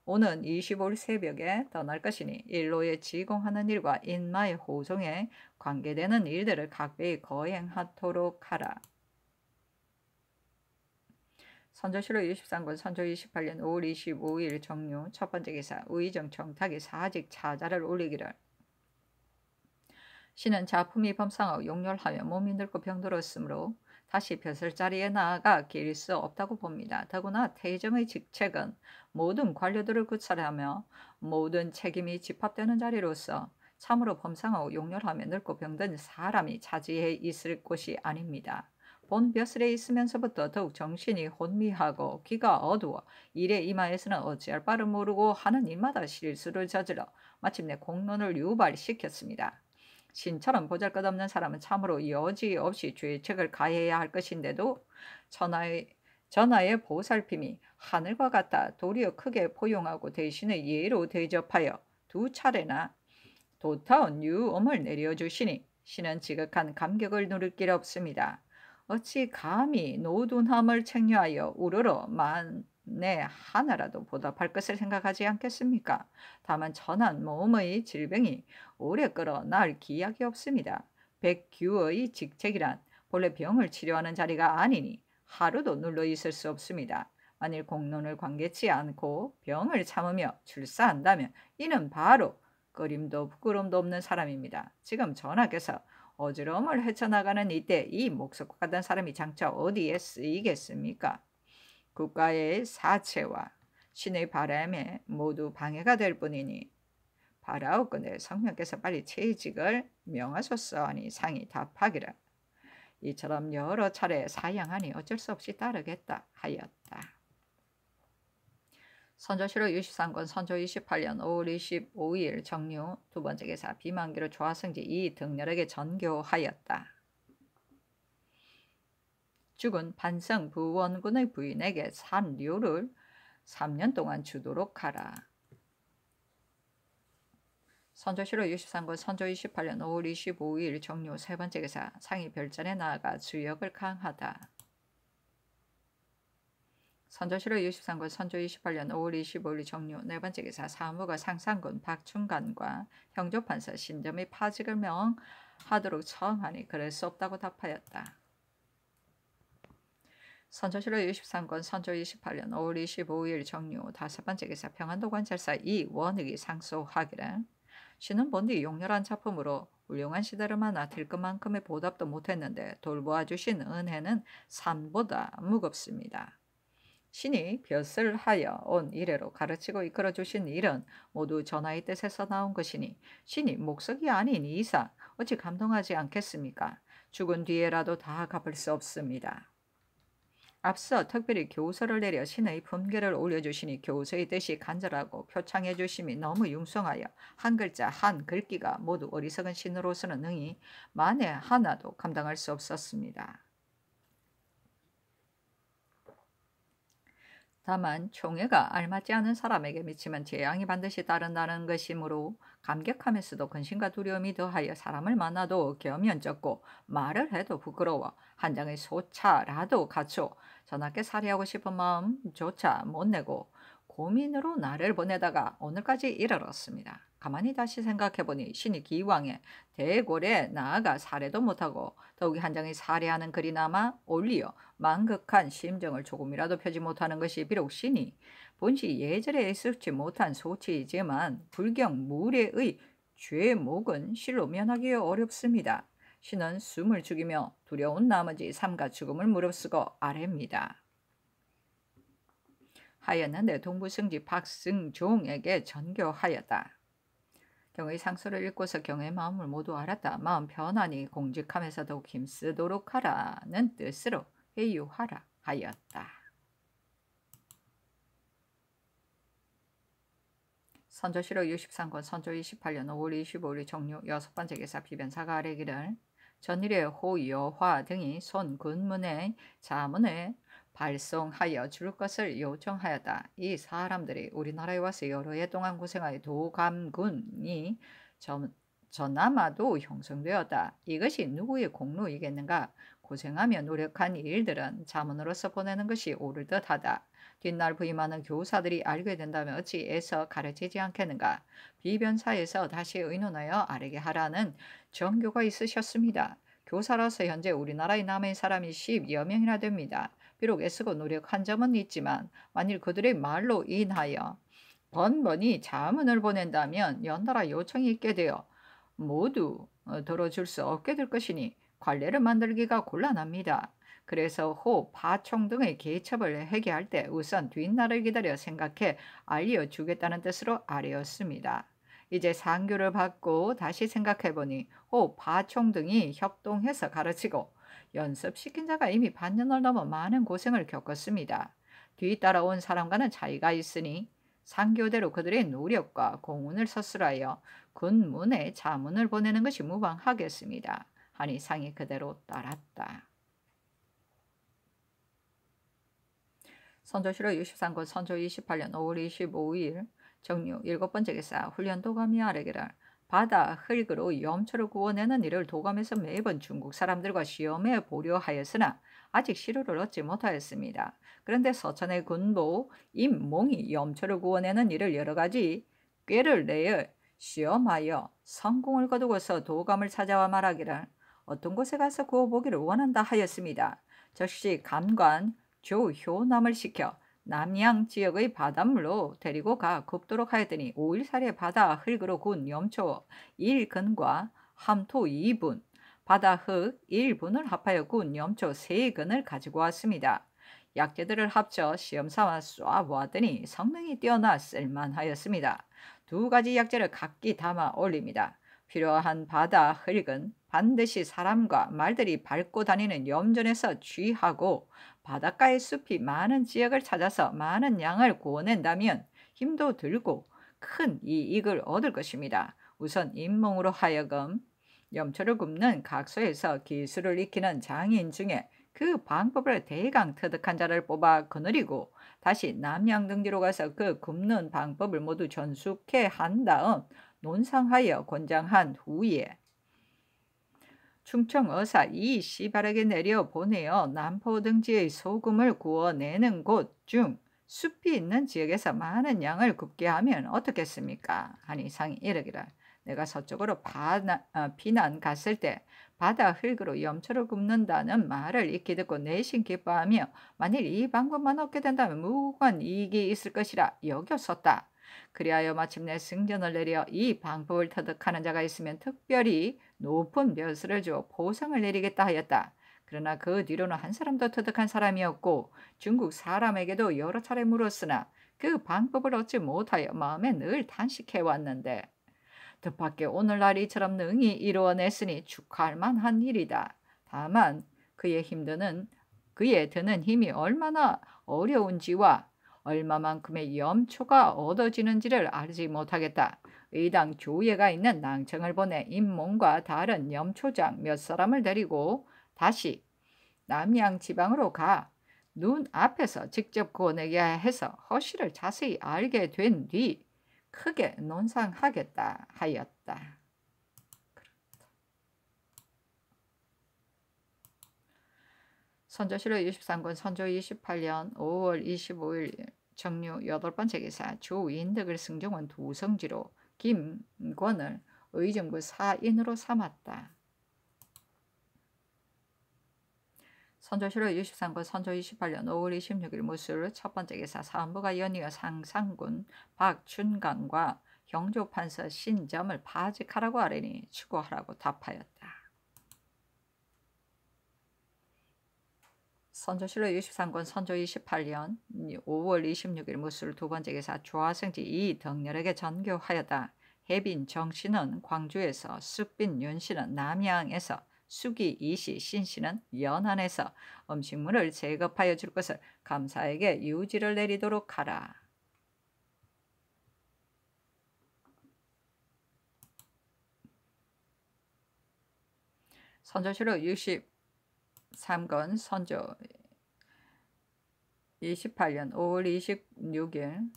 오는 25일 새벽에 떠날 것이니 일로에 지공하는 일과 인마의 호송에 관계되는 일들을 각별히 거행하도록 하라. 선조실록 23권 선조 28년 5월 25일 정류 첫 번째 기사 의정 정탁이 사직 차자를 올리기를 신은 작품이 범상하고 용렬하며 몸이 늙고 병들었으므로 다시 벼슬자리에 나아가 길 수 없다고 봅니다. 더구나 태정의 직책은 모든 관료들을 구찰하며 모든 책임이 집합되는 자리로서 참으로 범상하고 용렬하며 늙고 병든 사람이 차지해 있을 곳이 아닙니다. 본 벼슬에 있으면서부터 더욱 정신이 혼미하고 귀가 어두워 일에 임하에서는 어찌할 바를 모르고 하는 일마다 실수를 저질러 마침내 공론을 유발시켰습니다. 신처럼 보잘것없는 사람은 참으로 여지없이 죄책을 가해야 할 것인데도 전하의 보살핌이 하늘과 같아 도리어 크게 포용하고 대신에 예로 대접하여 두 차례나 도타운 유엄을 내려주시니 신은 지극한 감격을 누릴 길 없습니다. 어찌 감히 노둔함을 책려하여 우러러 만에 하나라도 보답할 것을 생각하지 않겠습니까? 다만 천한 몸의 질병이 오래 끌어 날 기약이 없습니다. 백규의 직책이란 본래 병을 치료하는 자리가 아니니 하루도 눌러 있을 수 없습니다. 만일 공론을 관계치 않고 병을 참으며 출사한다면 이는 바로 꺼림도 부끄럼도 없는 사람입니다. 지금 전하께서 어지러움을 헤쳐나가는 이때 이 목석과 같은 사람이 장차 어디에 쓰이겠습니까? 국가의 사체와 신의 바람에 모두 방해가 될 뿐이니 바라옵건대 성명께서 빨리 채직을 명하소서 하니 상이 답하기를 이처럼 여러 차례 사양하니 어쩔 수 없이 따르겠다 하였다. 선조실록 63권 선조 28년 5월 25일 정류 두 번째 기사 비만기로 조하성지 이 등렬에게 전교하였다. 죽은 반성 부원군의 부인에게 산류를 3년 동안 주도록 하라. 선조실록 63권 선조 28년 5월 25일 정류 세 번째 기사 상이 별전에 나아가 주역을 강하다. 선조실록 63권 선조 28년 5월 25일 정류 네 번째 기사 사무가 상상군 박충간과 형조판사 신점의 파직을 명하도록 청하니 그럴 수 없다고 답하였다. 선조실록 63권 선조 28년 5월 25일 정류 다섯 번째 기사 평안도 관찰사 이원익이 상소하기를 신은 본디 용렬한 작품으로 훌륭한 시대를 만나 들것만큼의 보답도 못했는데 돌보아 주신 은혜는 산보다 무겁습니다. 신이 벼슬 하여 온 이래로 가르치고 이끌어 주신 일은 모두 전하의 뜻에서 나온 것이니 신이 목석이 아닌 이상 어찌 감동하지 않겠습니까? 죽은 뒤에라도 다 갚을 수 없습니다. 앞서 특별히 교서를 내려 신의 품계를 올려주시니 교서의 뜻이 간절하고 표창해 주심이 너무 융성하여 한 글자 한 글귀가 모두 어리석은 신으로서는 능히 만에 하나도 감당할 수 없었습니다. 다만 총애가 알맞지 않은 사람에게 미치면 재앙이 반드시 따른다는 것이므로 감격하면서도 근심과 두려움이 더하여 사람을 만나도 겸연쩍고 말을 해도 부끄러워 한 장의 소차라도 갖춰 전하께 살해하고 싶은 마음조차 못 내고 고민으로 날을 보내다가 오늘까지 이르렀습니다. 가만히 다시 생각해보니 신이 기왕에 대궐에 나아가 살해도 못하고 더욱이 한 장의 살해하는 글이나마 올리어 망극한 심정을 조금이라도 펴지 못하는 것이 비록 신이 본시 예절에 있을지 못한 소치이지만 불경 무례의 죄목은 실로 면하기 어렵습니다. 신은 숨을 죽이며 두려운 나머지 삶과 죽음을 무릅쓰고 아뢰입니다. 하였는데 동부승지 박승종에게 전교하였다. 경의 상소를 읽고서 경의 마음을 모두 알았다. 마음 편안히 공직하면서 더욱 힘쓰도록 하라는 뜻으로 회유하라 하였다. 선조실록 63권 선조 28년 5월 25일 종료 6번째 기사 비변사가 아뢰기를 전일에 호 여화 등이 손 군문의 자문에 발송하여 줄 것을 요청하였다. 이 사람들이 우리나라에 와서 여러 해 동안 고생하여 도감군이 전남아도 형성되었다. 이것이 누구의 공로이겠는가? 고생하며 노력한 일들은 자문으로서 보내는 것이 옳을 듯하다. 뒷날 부임하는 교사들이 알게 된다면 어찌 애써 가르치지 않겠는가? 비변사에서 다시 의논하여 아뢰게 하라는 정교가 있으셨습니다. 교사로서 현재 우리나라에 남은 사람이 10여 명이나 됩니다. 비록 애쓰고 노력한 점은 있지만 만일 그들의 말로 인하여 번번이 자문을 보낸다면 연달아 요청이 있게 되어 모두 들어줄 수 없게 될 것이니 관례를 만들기가 곤란합니다. 그래서 호, 파총 등의 개첩을 회개할 때 우선 뒷날을 기다려 생각해 알려주겠다는 뜻으로 아뢰었습니다. 이제 상교를 받고 다시 생각해보니 호, 파총 등이 협동해서 가르치고 연습시킨 자가 이미 반년을 넘어 많은 고생을 겪었습니다. 뒤따라온 사람과는 차이가 있으니 상교대로 그들의 노력과 공훈을 서술하여 군문에 자문을 보내는 것이 무방하겠습니다. 하니 상이 그대로 따랐다. 선조실록 63권 선조 28년 5월 25일 정류 7번째 기사 훈련 도감이 아뢰기를 바다 흙으로 염초를 구워내는 일을 도감에서 매번 중국 사람들과 시험해 보려 하였으나 아직 시료를 얻지 못하였습니다. 그런데 서천의 군보 임몽이 염초를 구워내는 일을 여러 가지 꾀를 내어 시험하여 성공을 거두고서 도감을 찾아와 말하기를 어떤 곳에 가서 구워보기를 원한다 하였습니다. 즉시 감관 조효남을 시켜 남양 지역의 바닷물로 데리고 가 굽도록 하였더니 5일살이의 바다 흙으로 구운 염초 1근과 함토 2분, 바다 흙 1분을 합하여 구운 염초 3근을 가지고 왔습니다. 약재들을 합쳐 시험삼아 쏴보았더니 성능이 뛰어나 쓸만하였습니다. 2가지 약재를 각기 담아 올립니다. 필요한 바다 흙은 반드시 사람과 말들이 밟고 다니는 염전에서 취하고 바닷가의 숲이 많은 지역을 찾아서 많은 양을 구워낸다면 힘도 들고 큰 이익을 얻을 것입니다. 우선 임몽으로 하여금 염초를 굽는 각소에서 기술을 익히는 장인 중에 그 방법을 대강 터득한 자를 뽑아 거느리고 다시 남양등지로 가서 그 굽는 방법을 모두 전수케 한 다음 논상하여 권장한 후에 충청 어사 이시발에게 내려 보내어 남포 등지의 소금을 구워내는 곳 중 숲이 있는 지역에서 많은 양을 굽게 하면 어떻겠습니까? 하니 상이 이르기를 내가 서쪽으로 피난 갔을 때 바다 흙으로 염초를 굽는다는 말을 익히 듣고 내심 기뻐하며 만일 이 방법만 얻게 된다면 무궁한 이익이 있을 것이라 여겼었다. 그리하여 마침내 승전을 내려 이 방법을 터득하는 자가 있으면 특별히 높은 벼슬을 주어 보상을 내리겠다 하였다. 그러나 그 뒤로는 한 사람도 터득한 사람이 없고 중국 사람에게도 여러 차례 물었으나 그 방법을 얻지 못하여 마음에 늘 탄식해왔는데 뜻밖의 오늘날 이처럼 능히 이루어냈으니 축하할 만한 일이다. 다만 그의 힘드는 그에 드는 힘이 얼마나 어려운지와 얼마만큼의 염초가 얻어지는지를 알지 못하겠다. 의당 조예가 있는 낭청을 보내 임몽과 다른 염초장 몇 사람을 데리고 다시 남양 지방으로 가 눈 앞에서 직접 고내게 해서 허실을 자세히 알게 된 뒤 크게 논상하겠다 하였다. 선조실록 23권 선조 28년 5월 25일 정류 8번째 기사 조인덕을 승정원 두성지로 김권을 의정부 사인으로 삼았다. 선조실록 23권 선조 28년 5월 26일 무술 첫번째 기사 사헌부가 연이어 상상군 박춘강과 경조판서 신점을 파직하라고 하려니 추구하라고 답하였다. 선조실록 23권 선조 28년 5월 26일 무술 두번째 기사 조화성지 이덕렬에게 전교하였다. 해빈 정씨는 광주에서 숙빈 윤씨는 남양에서 수기 이씨 신씨는 연안에서 음식물을 제급하여 줄 것을 감사에게 유지를 내리도록 하라. 선조실록 63권 선조 28년 5월 26일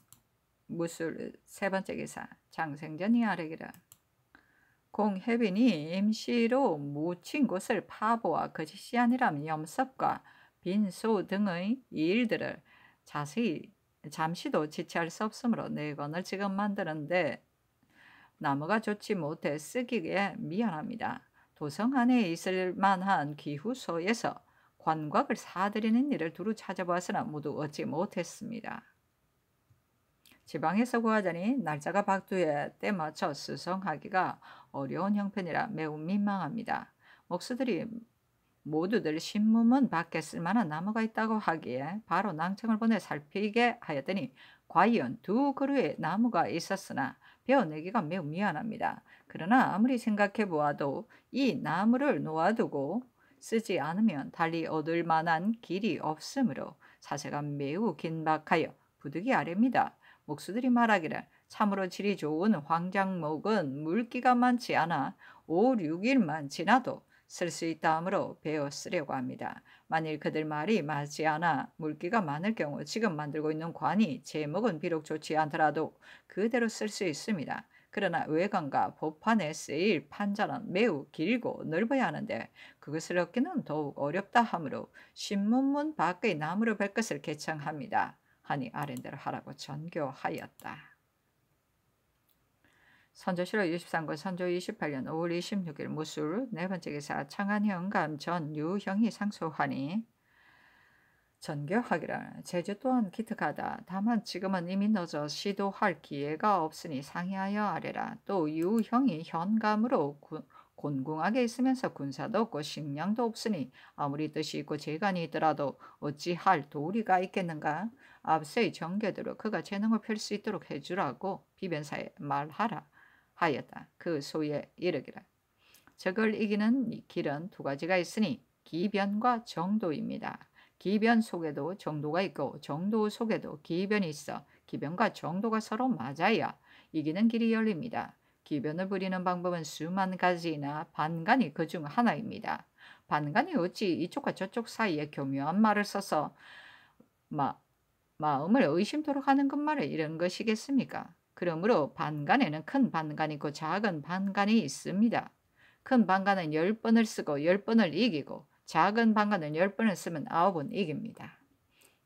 무술 세번째 기사 장생전이 아래기라. 공혜빈이 임시로 묻힌 곳을 파보아 거짓이 아니라면 염석과 빈소 등의 일들을 자세히 잠시도 지체할 수 없으므로 네 권을 지금 만드는데 나무가 좋지 못해 쓰기에 미안합니다. 도성 안에 있을 만한 기후소에서 관곽을 사들이는 일을 두루 찾아보았으나 모두 얻지 못했습니다. 지방에서 구하자니 날짜가 박두에 때맞춰 수송하기가 어려운 형편이라 매우 민망합니다. 목수들이 모두들 신문문 밖에 쓸만한 나무가 있다고 하기에 바로 낭청을 보내 살피게 하였더니 과연 2그루의 나무가 있었으나 베어내기가 매우 미안합니다. 그러나 아무리 생각해 보아도 이 나무를 놓아두고 쓰지 않으면 달리 얻을 만한 길이 없으므로 사세가 매우 긴박하여 부득이 아래입니다. 목수들이 말하기를 참으로 질이 좋은 황장목은 물기가 많지 않아 5, 6일만 지나도 쓸 수 있다 하므로 베어 쓰려고 합니다. 만일 그들 말이 맞지 않아 물기가 많을 경우 지금 만들고 있는 관이 제목은 비록 좋지 않더라도 그대로 쓸 수 있습니다. 그러나 외관과 법판에 쓰일 판자는 매우 길고 넓어야 하는데 그것을 얻기는 더욱 어렵다 하므로 신문문 밖의 나무를 벨 것을 개청합니다. 하니 아랜대로 하라고 전교하였다. 선조실록 23권 선조 28년 5월 26일 무술 네번째 기사 창안현감 전유형이 상소하니 전교하기를 제주 또한 기특하다. 다만 지금은 이미 늦어 시도할 기회가 없으니 상의하여 아래라. 또 유형이 현감으로 곤궁하게 있으면서 군사도 없고 식량도 없으니 아무리 뜻이 있고 재간이 있더라도 어찌할 도리가 있겠는가. 앞서의 정교대로 그가 재능을 펼 수 있도록 해주라고 비변사에 말하라 하였다. 그 소에 이르기를 적을 이기는 길은 2가지가 있으니 기변과 정도입니다. 기변 속에도 정도가 있고 정도 속에도 기변이 있어 기변과 정도가 서로 맞아야 이기는 길이 열립니다. 기변을 부리는 방법은 수만 가지나 반간이 그 중 하나입니다. 반간이 어찌 이쪽과 저쪽 사이에 교묘한 말을 써서 마음을 의심토록 하는 것만을 이런 것이겠습니까? 그러므로 반간에는 큰 반간이 있고 작은 반간이 있습니다. 큰 반간은 10번을 쓰고 10번을 이기고 작은 반간은 10번을 쓰면 9번 이깁니다.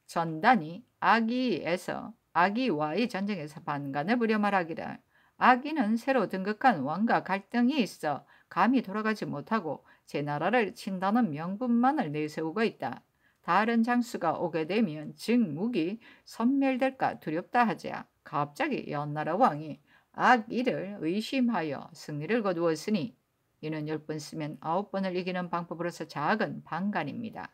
전단이 아기와의 전쟁에서 반간을 부려 말하기를 아기는 새로 등극한 왕과 갈등이 있어 감히 돌아가지 못하고 제 나라를 친다는 명분만을 내세우고 있다. 다른 장수가 오게 되면 즉무기 섬멸될까 두렵다 하자 갑자기 연나라 왕이 악이를 의심하여 승리를 거두었으니 이는 10번 쓰면 9번을 이기는 방법으로서 작은 반간입니다.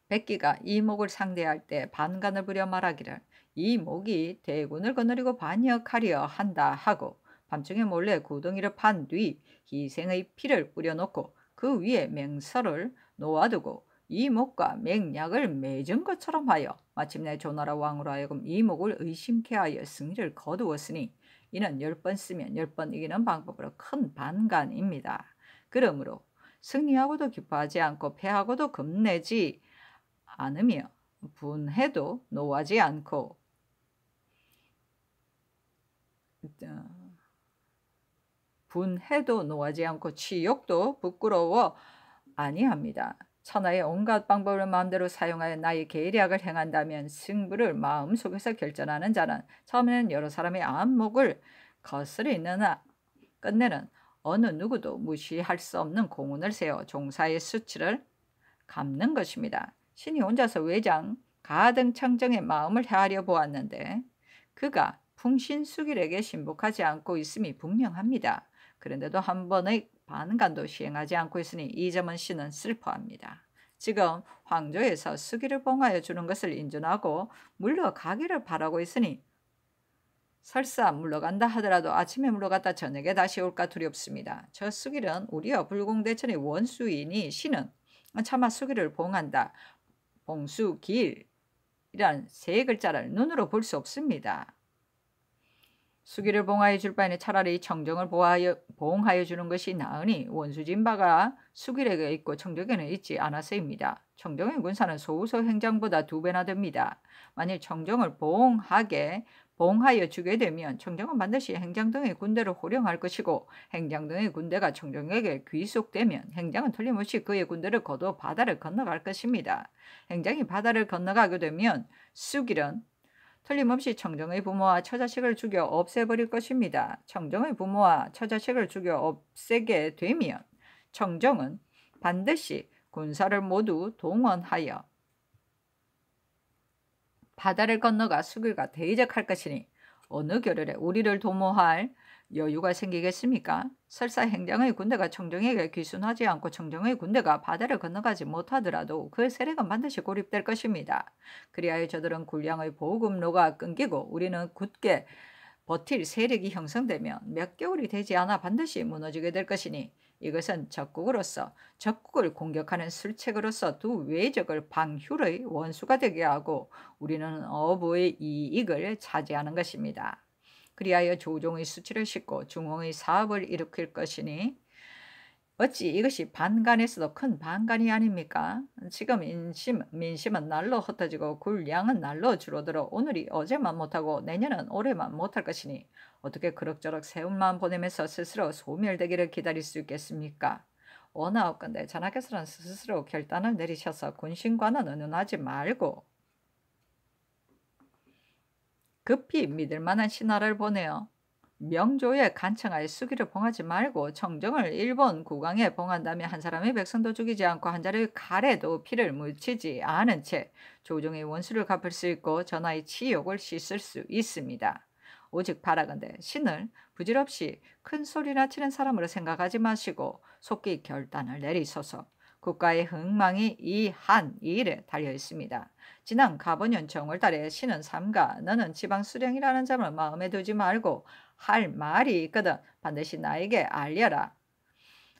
백기가 이목을 상대할 때 반간을 부려 말하기를 이목이 대군을 거느리고 반역하려 한다 하고 밤중에 몰래 구덩이를 판 뒤 희생의 피를 뿌려놓고 그 위에 맹서를 놓아두고 이목과 맹약을 맺은 것처럼 하여 마침내 조나라 왕으로 하여금 이목을 의심케 하여 승리를 거두었으니 이는 10번 쓰면 10번 이기는 방법으로 큰 반간입니다. 그러므로 승리하고도 기뻐하지 않고 패하고도 겁내지 않으며 분해도 노하지 않고 치욕도 부끄러워 아니합니다. 천하의 온갖 방법을 마음대로 사용하여 나의 계략을 행한다면 승부를 마음속에서 결정하는 자는 처음에는 여러 사람의 안목을 거스리느나 끝내는 어느 누구도 무시할 수 없는 공훈을 세워 종사의 수치를 갚는 것입니다. 신이 혼자서 외장 가등청정의 마음을 헤아려 보았는데 그가 풍신수길에게 신복하지 않고 있음이 분명합니다. 그런데도 한 번의 반간도 시행하지 않고 있으니 이 점은 신은 슬퍼합니다. 지금 황조에서 수기를 봉하여 주는 것을 인준하고 물러가기를 바라고 있으니 설사 물러간다 하더라도 아침에 물러갔다 저녁에 다시 올까 두렵습니다. 저 수길은 우리와 불공대천의 원수이니 신은 차마 수기를 봉한다. 봉수길이란 세 글자를 눈으로 볼 수 없습니다. 수기를 봉하여 줄 바에는 차라리 청정을 봉하여 주는 것이 나으니 원수진바가 수길에게 있고 청정에는 있지 않아서입니다. 청정의 군사는 소우소 행장보다 2배나 됩니다. 만일 청정을 봉하여 주게 되면 청정은 반드시 행장 등의 군대를 호령할 것이고 행장 등의 군대가 청정에게 귀속되면 행장은 틀림없이 그의 군대를 거둬 바다를 건너갈 것입니다. 행장이 바다를 건너가게 되면 수길은 틀림없이 청정의 부모와 처자식을 죽여 없애버릴 것입니다. 청정의 부모와 처자식을 죽여 없애게 되면 청정은 반드시 군사를 모두 동원하여 바다를 건너가 수길과 대적할 것이니 어느 겨를에 우리를 도모할 여유가 생기겠습니까? 설사 행장의 군대가 청정에게 귀순하지 않고 청정의 군대가 바다를 건너가지 못하더라도 그 세력은 반드시 고립될 것입니다. 그리하여 저들은 군량의 보급로가 끊기고 우리는 굳게 버틸 세력이 형성되면 몇 개월이 되지 않아 반드시 무너지게 될 것이니 이것은 적국을 공격하는 술책으로서 두 외적을 방휼의 원수가 되게 하고 우리는 어부의 이익을 차지하는 것입니다. 그리하여 조종의 수치를 싣고 중흥의 사업을 일으킬 것이니 어찌 이것이 반간에서도 큰 반간이 아닙니까? 지금 민심은 날로 흩어지고 군량은 날로 줄어들어 오늘이 어제만 못하고 내년은 올해만 못할 것이니 어떻게 그럭저럭 세월만 보내면서 스스로 소멸되기를 기다릴 수 있겠습니까? 원하옵건대 전하께서는 스스로 결단을 내리셔서 군신과는 의논하지 말고 급히 믿을 만한 신하를 보내어 명조에 간청하여 수기를 봉하지 말고 청정을 일본 국왕에 봉한다면 한 사람의 백성도 죽이지 않고 한 자루의 칼에도 피를 묻히지 않은 채 조정의 원수를 갚을 수 있고 전하의 치욕을 씻을 수 있습니다. 오직 바라건대 신을 부질없이 큰 소리나 치는 사람으로 생각하지 마시고 속히 결단을 내리소서. 국가의 흥망이 이 한 일에 달려 있습니다. 지난 가보년 정월달에 신은 삼가 너는 지방 수령이라는 점을 마음에 두지 말고 할 말이 있거든 반드시 나에게 알려라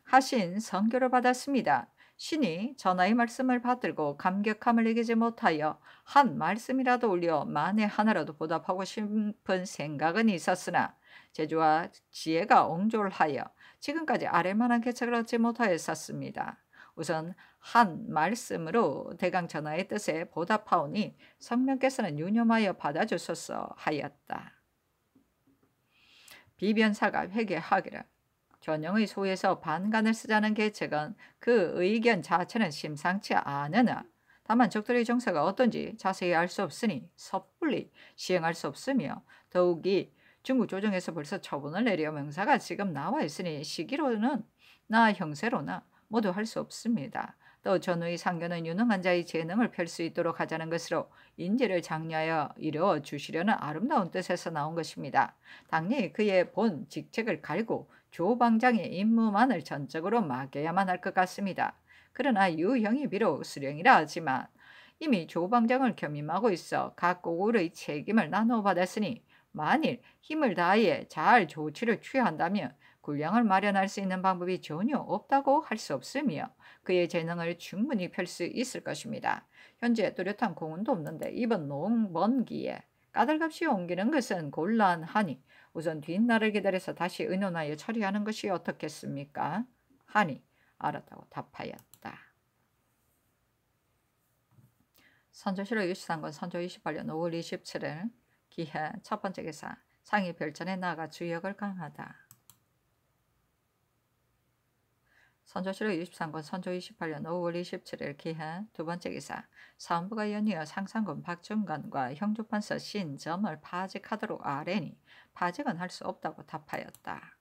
하신 선교를 받았습니다. 신이 전하의 말씀을 받들고 감격함을 이기지 못하여 한 말씀이라도 올려 만에 하나라도 보답하고 싶은 생각은 있었으나 재주와 지혜가 옹졸하여 지금까지 아랠만한 계책을 얻지 못하였었습니다. 우선 한 말씀으로 대강 전하의 뜻에 보답하오니 성명께서는 유념하여 받아주소서 하였다. 비변사가 회개하기를 전영의 소에서 반간을 쓰자는 계책은 그 의견 자체는 심상치 않으나 다만 적들의 정서가 어떤지 자세히 알 수 없으니 섣불리 시행할 수 없으며 더욱이 중국 조정에서 벌써 처분을 내려 명사가 지금 나와 있으니 시기로는 나 형세로나 모두 할 수 없습니다. 또 전후의 상견은 유능한 자의 재능을 펼 수 있도록 하자는 것으로 인재를 장려하여 이루어 주시려는 아름다운 뜻에서 나온 것입니다. 당연히 그의 본 직책을 갈고 조방장의 임무만을 전적으로 맡겨야만 할 것 같습니다. 그러나 유형이 비록 수령이라 하지만 이미 조방장을 겸임하고 있어 각 고을의 책임을 나누어 받았으니 만일 힘을 다해 잘 조치를 취한다면 군량을 마련할 수 있는 방법이 전혀 없다고 할 수 없으며 그의 재능을 충분히 펼 수 있을 것입니다. 현재 뚜렷한 공헌도 없는데 이번 먼 기에 까닭없이 옮기는 것은 곤란하니 우선 뒷날을 기다려서 다시 의논하여 처리하는 것이 어떻겠습니까? 하니 알았다고 답하였다. 선조실록 63권 선조 28년 5월 27일 기해 첫 번째 기사 상이 별전에 나가 주역을 강하다. 선조실록 23권 선조 28년 5월 27일 기해 두 번째 기사 사헌부가 연이어 상상군 박중관과 형조판서 신점을 파직하도록 아뢰니 파직은 할 수 없다고 답하였다.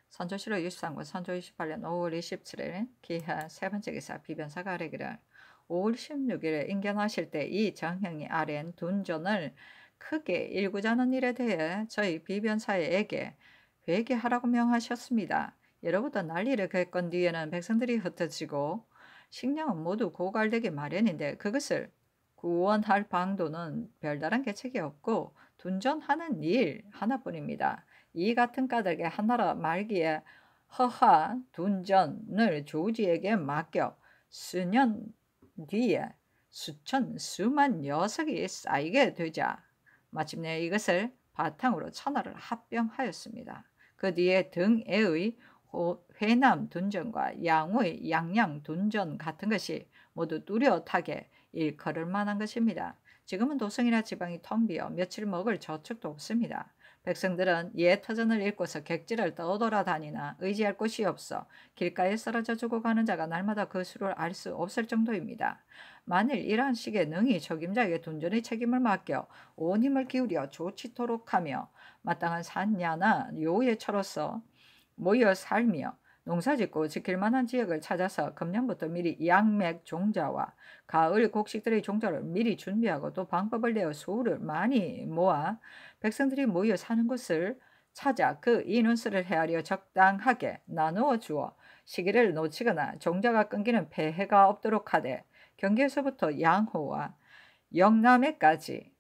선조실록 23권 선조 28년 5월 27일 기해 세 번째 기사 비변사가 아뢰기를 5월 16일에 인견하실 때 이 정형이 아랜 둔전을 크게 일구자는 일에 대해 저희 비변사에게 회개하라고 명하셨습니다. 예로부터 난리를 겪은 뒤에는 백성들이 흩어지고 식량은 모두 고갈되기 마련인데 그것을 구원할 방도는 별다른 계책이 없고 둔전하는 일 하나뿐입니다. 이 같은 까닭에 한나라 말기에 허하 둔전을 조지에게 맡겨 수년 뒤에 수천 수만 녀석이 쌓이게 되자 마침내 이것을 바탕으로 천하를 합병하였습니다. 그 뒤에 등애의 회남 둔전과 양호의 양양 둔전 같은 것이 모두 뚜렷하게 일컬을 만한 것입니다. 지금은 도성이나 지방이 텅 비어 며칠 먹을 저축도 없습니다. 백성들은 옛 터전을 읽고서 객지를 떠돌아다니나 의지할 곳이 없어 길가에 쓰러져 죽어가는 자가 날마다 그 수를 알 수 없을 정도입니다. 만일 이러한 시기에 능히 적임자에게 둔전의 책임을 맡겨 온 힘을 기울여 조치토록 하며 마땅한 산야나 요예처로서 모여 살며 농사짓고 지킬 만한 지역을 찾아서 금년부터 미리 양맥 종자와 가을 곡식들의 종자를 미리 준비하고 또 방법을 내어 소를 많이 모아 백성들이 모여 사는 곳을 찾아 그 인원수를 헤아려 적당하게 나누어 주어 시기를 놓치거나 종자가 끊기는 폐해가 없도록 하되 경계에서부터 양호와 영남에까지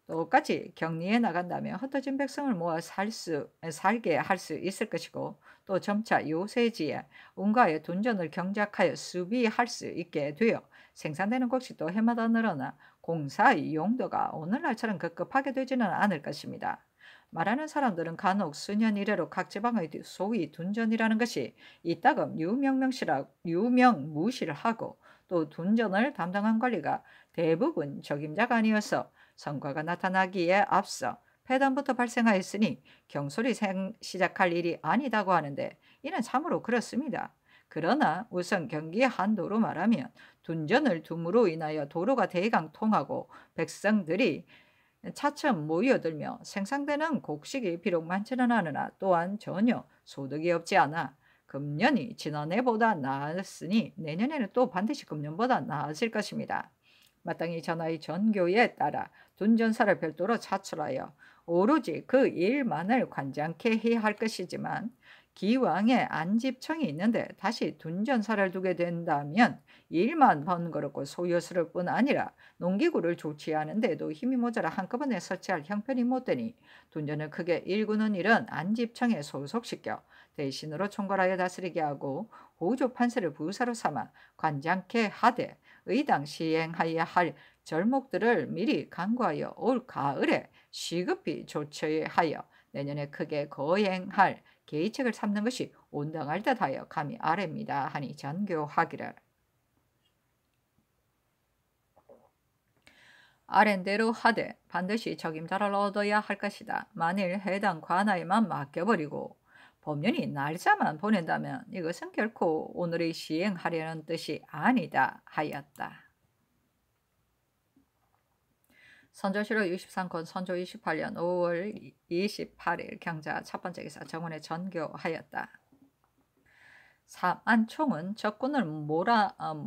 똑같이 격리해 나간다면 흩어진 백성을 모아 살게 할 수 있을 것이고 또 점차 요새지에 운과의 둔전을 경작하여 수비할 수 있게 되어 생산되는 곡식도 해마다 늘어나 공사의 용도가 오늘날처럼 급급하게 되지는 않을 것입니다. 말하는 사람들은 간혹 수년 이래로 각 지방의 소위 둔전이라는 것이 이따금 유명무실을 하고 또 둔전을 담당한 관리가 대부분 적임자가 아니어서 성과가 나타나기에 앞서 폐단부터 발생하였으니 경솔이 시작할 일이 아니다고 하는데 이는 참으로 그렇습니다. 그러나 우선 경기의 한도로 말하면 둔전을 둠으로 인하여 도로가 대강 통하고 백성들이 차츰 모여들며 생산되는 곡식이 비록 많지는 않으나 또한 전혀 소득이 없지 않아 금년이 지난해보다 나았으니 내년에는 또 반드시 금년보다 나아질 것입니다. 마땅히 전하의 전교에 따라 둔전사를 별도로 차출하여 오로지 그 일만을 관장케 해야 할 것이지만 기왕에 안집청이 있는데 다시 둔전사를 두게 된다면 일만 번거롭고 소요스러울 뿐 아니라 농기구를 조치하는 데도 힘이 모자라 한꺼번에 설치할 형편이 못 되니 둔전을 크게 일구는 일은 안집청에 소속시켜 대신으로 총괄하여 다스리게 하고 호조 판서를 부사로 삼아 관장케 하되 의당 시행하여야 할 절목들을 미리 간구하여 올 가을에 시급히 조처하여 내년에 크게 거행할 계책을 삼는 것이 온당할 듯하여 감히 아뢰입니다 하니 전교하기를. 아랜대로 하되 반드시 적임자를 얻어야 할 것이다. 만일 해당 관아에만 맡겨버리고 법년이 날짜만 보낸다면 이것은 결코 오늘의 시행하려는 뜻이 아니다 하였다. 선조실록 63권 선조 28년 5월 28일 경자 첫 번째 기사 정원에 전교하였다. 사안총은 적군을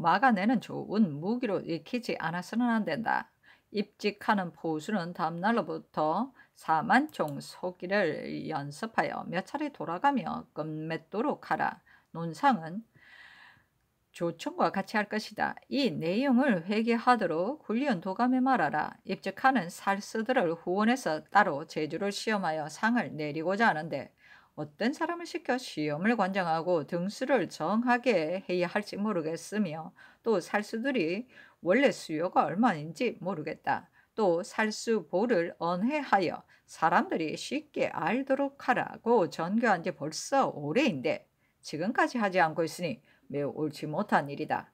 막아내는 좋은 무기로 익히지 않아서는 안 된다. 입직하는 포수는 다음날로부터 사만총 쏘기를 연습하여 몇 차례 돌아가며 끝맺도록 하라. 논상은 조총과 같이 할 것이다. 이 내용을 회개하도록 훈련 도감에 말하라. 입직하는 살스들을 후원해서 따로 제주를 시험하여 상을 내리고자 하는데 어떤 사람을 시켜 시험을 관장하고 등수를 정하게 해야 할지 모르겠으며 또 살수들이 원래 수요가 얼마인지 모르겠다. 또 살수보를 언해하여 사람들이 쉽게 알도록 하라고 전교한 지 벌써 오래인데 지금까지 하지 않고 있으니 매우 옳지 못한 일이다.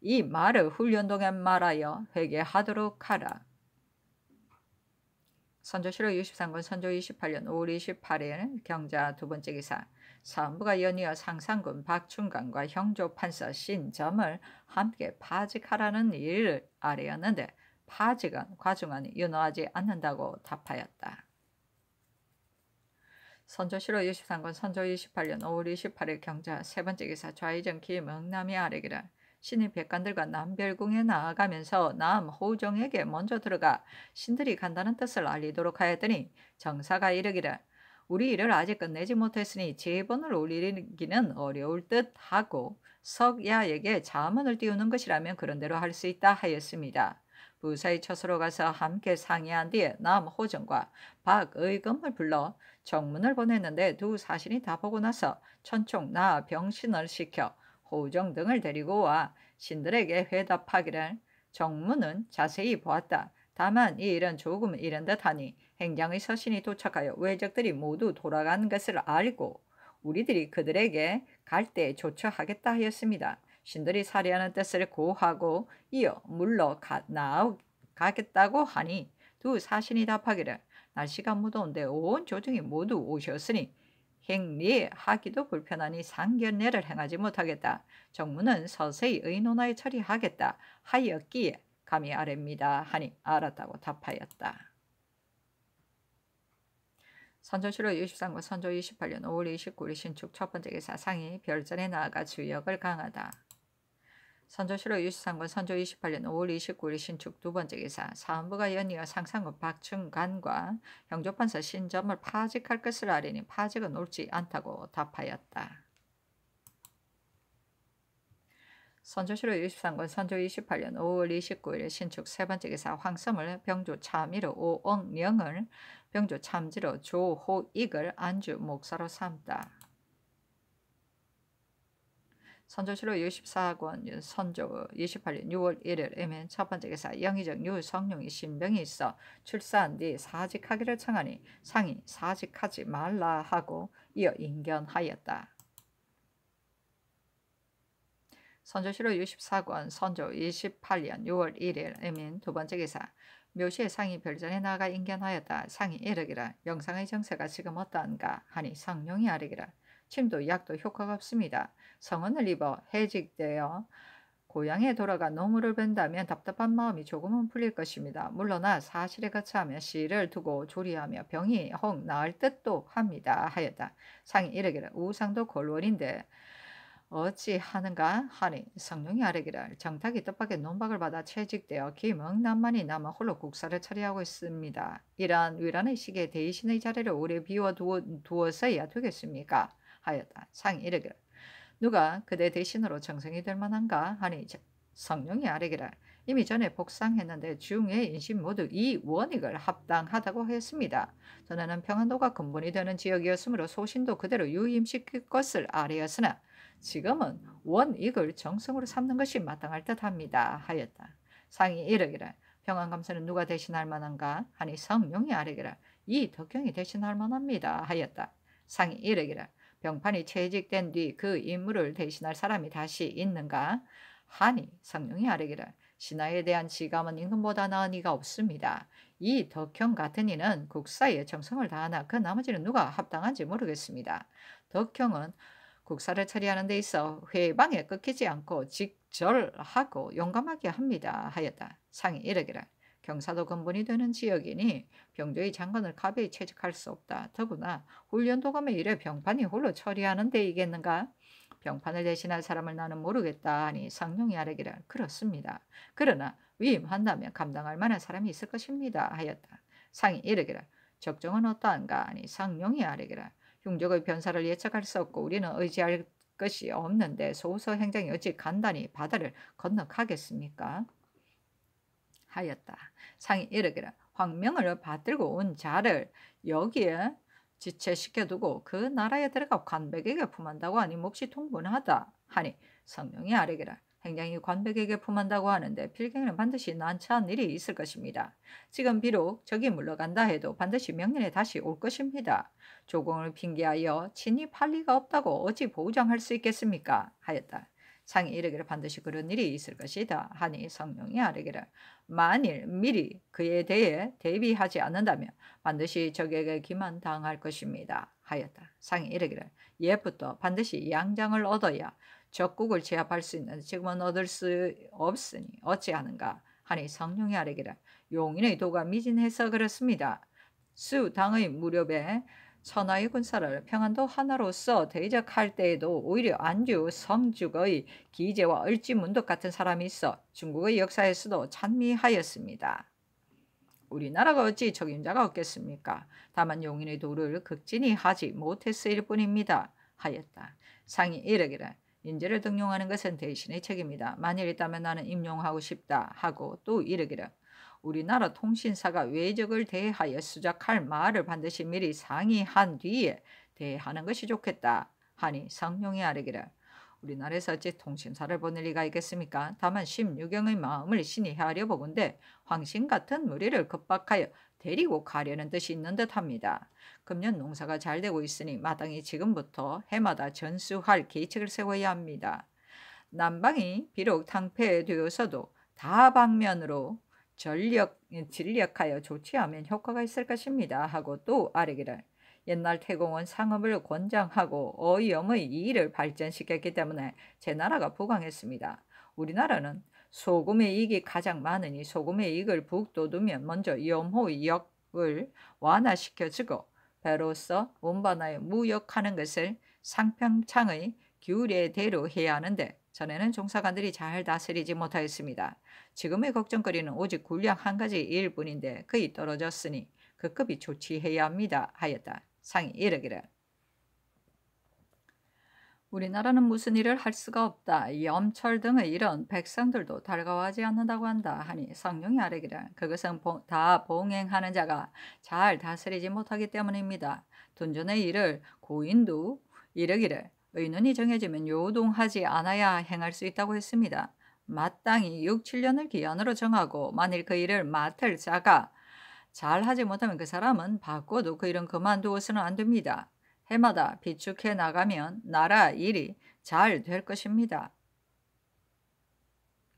이 말을 훈련동에 말하여 회개하도록 하라. 선조실록 63권 선조 28년 5월 28일 경자 두 번째 기사. 사헌부가 연이어 상상군 박충관과 형조 판서 신점을 함께 파직하라는 일을 아뢰었는데 파직은 과중한이 윤호하지 않는다고 답하였다. 선조실록 23권 선조 28년 5월 28일 경자 세 번째 기사. 좌의정 김응남이 아뢰기를 신이 백관들과 남별궁에 나아가면서 남호종에게 먼저 들어가 신들이 간다는 뜻을 알리도록 하였더니 정사가 이르기를 우리 일을 아직 끝내지 못했으니 제본을 올리기는 어려울 듯하고 석야에게 자문을 띄우는 것이라면 그런 대로 할 수 있다 하였습니다. 부사의 처소로 가서 함께 상의한 뒤에 남호정과 박의금을 불러 정문을 보냈는데 두 사신이 다 보고 나서 천총 나 병신을 시켜 호정 등을 데리고 와 신들에게 회답하기를 정문은 자세히 보았다. 다만 이 일은 조금 이른 듯하니 행장의 서신이 도착하여 외적들이 모두 돌아간 것을 알고 우리들이 그들에게 갈 때 조처하겠다 하였습니다. 신들이 살해하는 뜻을 고하고 이어 물러가겠다고 하니 두 사신이 답하기를 날씨가 무더운데 온 조정이 모두 오셨으니 행리하기도 불편하니 상견례를 행하지 못하겠다. 정무는 서서히 의논하여 처리하겠다 하였기에 감히 아뢰입니다 하니 알았다고 답하였다. 선조실록 23권 선조 28년 5월 29일 신축 첫 번째 기사. 상이 별전에 나아가 주역을 강하다. 선조실록 23권 선조 28년 5월 29일 신축 두 번째 기사. 사헌부가 연이어 상상군 박충관과 형조판서 신점을 파직할 것을 아뢰니 파직은 옳지 않다고 답하였다. 선조실록 23권 선조 28년 5월 29일 신축 세 번째 기사. 황섬을 병조 참의로 오억령을 병조 참지로 조호익을 안주 목사로 삼다. 선조실록 64권 선조 28년 6월 1일 이면 첫 번째 기사. 영의정 유성룡이 신병이 있어 출사한 뒤 사직하기를 청하니 상이 사직하지 말라 하고 이어 인견하였다. 선조실록 64권 선조 28년 6월 1일 이민 두 번째 기사. 묘시의 상이 별전에 나아가 인견하였다. 상이 이르기를 영상의 정세가 지금 어떠한가 하니 성룡이 아뢰기를 침도 약도 효과가 없습니다. 성은을 입어 해직되어 고향에 돌아가 노무를 벤다면 답답한 마음이 조금은 풀릴 것입니다. 물러나 사실에 거처하며 씨를 두고 조리하며 병이 혹 나을 듯도 합니다 하였다. 상이 이르기를 우상도 골월인데 어찌하는가 하니 성룡이 아뢰기를 정탁이 뜻밖의 논박을 받아 채직되어 김응남만이 남아 홀로 국사를 처리하고 있습니다. 이러한 위란의 시기에 대신의 자리를 오래 비워두어서야 되겠습니까 하였다. 상이 이르기를 누가 그대 대신으로 정성이 될 만한가 하니 성룡이 아뢰기를 이미 전에 복상했는데 중의 인심 모두 이 원익을 합당하다고 했습니다. 전에는 평안도가 근본이 되는 지역이었으므로 소신도 그대로 유임시킬 것을 아뢰었으나 지금은 원익을 정성으로 삼는 것이 마땅할 듯합니다 하였다. 상이 이르기를 평안감사는 누가 대신할 만한가 하니 성룡이 아뢰기를 이 덕경이 대신할 만합니다 하였다. 상이 이르기를 병판이 채직된 뒤 그 임무를 대신할 사람이 다시 있는가 하니 성룡이 아뢰기를 신하에 대한 지감은 임금보다 나은 이가 없습니다. 이 덕형 같은 이는 국사에 정성을 다하나 그 나머지는 누가 합당한지 모르겠습니다. 덕형은 국사를 처리하는 데 있어 회방에 꺾이지 않고 직절하고 용감하게 합니다 하였다. 상이 이르기를 경사도 근본이 되는 지역이니 병조의 장관을 가벼이 채직할 수 없다. 더구나 훈련도감의 일에 병판이 홀로 처리하는 데이겠는가? 병판을 대신할 사람을 나는 모르겠다 하니 성룡이 아뢰기를 그렇습니다. 그러나 위임한다면 감당할 만한 사람이 있을 것입니다 하였다. 상이 이르기를 적정은 어떠한가 하니 성룡이 아뢰기를 흉적의 변사를 예측할 수 없고 우리는 의지할 것이 없는데 소서 행장이 어찌 간단히 바다를 건너가겠습니까? 하였다. 상이 이르기를 황명을 받들고 온 자를 여기에 지체시켜두고 그 나라에 들어가 관백에게 품한다고 하니 몹시 통분하다 하니 성령이 아뢰기를 행장이 관백에게 품한다고 하는데 필경에는 반드시 난처한 일이 있을 것입니다. 지금 비록 적이 물러간다 해도 반드시 명년에 다시 올 것입니다. 조공을 핑계하여 진입할 리가 없다고 어찌 보장할 수 있겠습니까? 하였다. 상이 이르기를 반드시 그런 일이 있을 것이다 하니 성령이 아뢰기를 만일 미리 그에 대해 대비하지 않는다면 반드시 적에게 기만당할 것입니다 하였다. 상이 이르기를 옛부터 반드시 양장을 얻어야 적국을 제압할 수 있는 지금은 얻을 수 없으니 어찌하는가 하니 성령이 아뢰기를 용인의 도가 미진해서 그렇습니다. 수 당의 무렵에 천하의 군사를 평안도 하나로서 대적할 때에도 오히려 안주 성죽의 기재와 을지문덕 같은 사람이 있어 중국의 역사에서도 찬미하였습니다. 우리나라가 어찌 적임자가 없겠습니까? 다만 용인의 도를 극진히 하지 못했을 뿐입니다. 하였다. 상이 이르기를 인재를 등용하는 것은 대신의 책임이다. 만일 있다면 나는 임용하고 싶다 하고 또 이르기를 우리나라 통신사가 외적을 대하여 수작할 말을 반드시 미리 상의한 뒤에 대하는 것이 좋겠다 하니 성령이 아뢰기를 우리나라에서 어찌 통신사를 보낼 리가 있겠습니까? 다만 심유경의 마음을 신이 헤아려 보건대 황신 같은 무리를 급박하여 데리고 가려는 뜻이 있는 듯합니다. 금년 농사가 잘 되고 있으니 마땅히 지금부터 해마다 전수할 계책을 세워야 합니다. 남방이 비록 탕폐되어서도 다방면으로 진력하여 조치하면 효과가 있을 것입니다 하고 또 아뢰기를 옛날 태공은 상업을 권장하고 어이엄의 이익을 발전시켰기 때문에 제 나라가 부강했습니다. 우리나라는 소금의 이익이 가장 많으니 소금의 이익을 북돋우면 먼저 염호의 역을 완화시켜주고 배로서 운반하여 무역하는 것을 상평창의 규례대로 해야 하는데 전에는 종사관들이 잘 다스리지 못하였습니다. 지금의 걱정거리는 오직 군량 한 가지 일뿐인데 그이 떨어졌으니 그 급이 조치해야 합니다 하였다. 상이 이르기를 우리나라는 무슨 일을 할 수가 없다. 염철 등의 이런 백성들도 달가워하지 않는다고 한다 하니 성령이 아뢰기를 그것은 다 봉행하는 자가 잘 다스리지 못하기 때문입니다. 둔전의 일을 고인도 이르기를 의논이 정해지면 요동하지 않아야 행할 수 있다고 했습니다. 마땅히 6, 7년을 기한으로 정하고 만일 그 일을 맡을 자가 잘하지 못하면 그 사람은 바꿔도 그 일은 그만두어서는 안 됩니다. 해마다 비축해 나가면 나라 일이 잘 될 것입니다.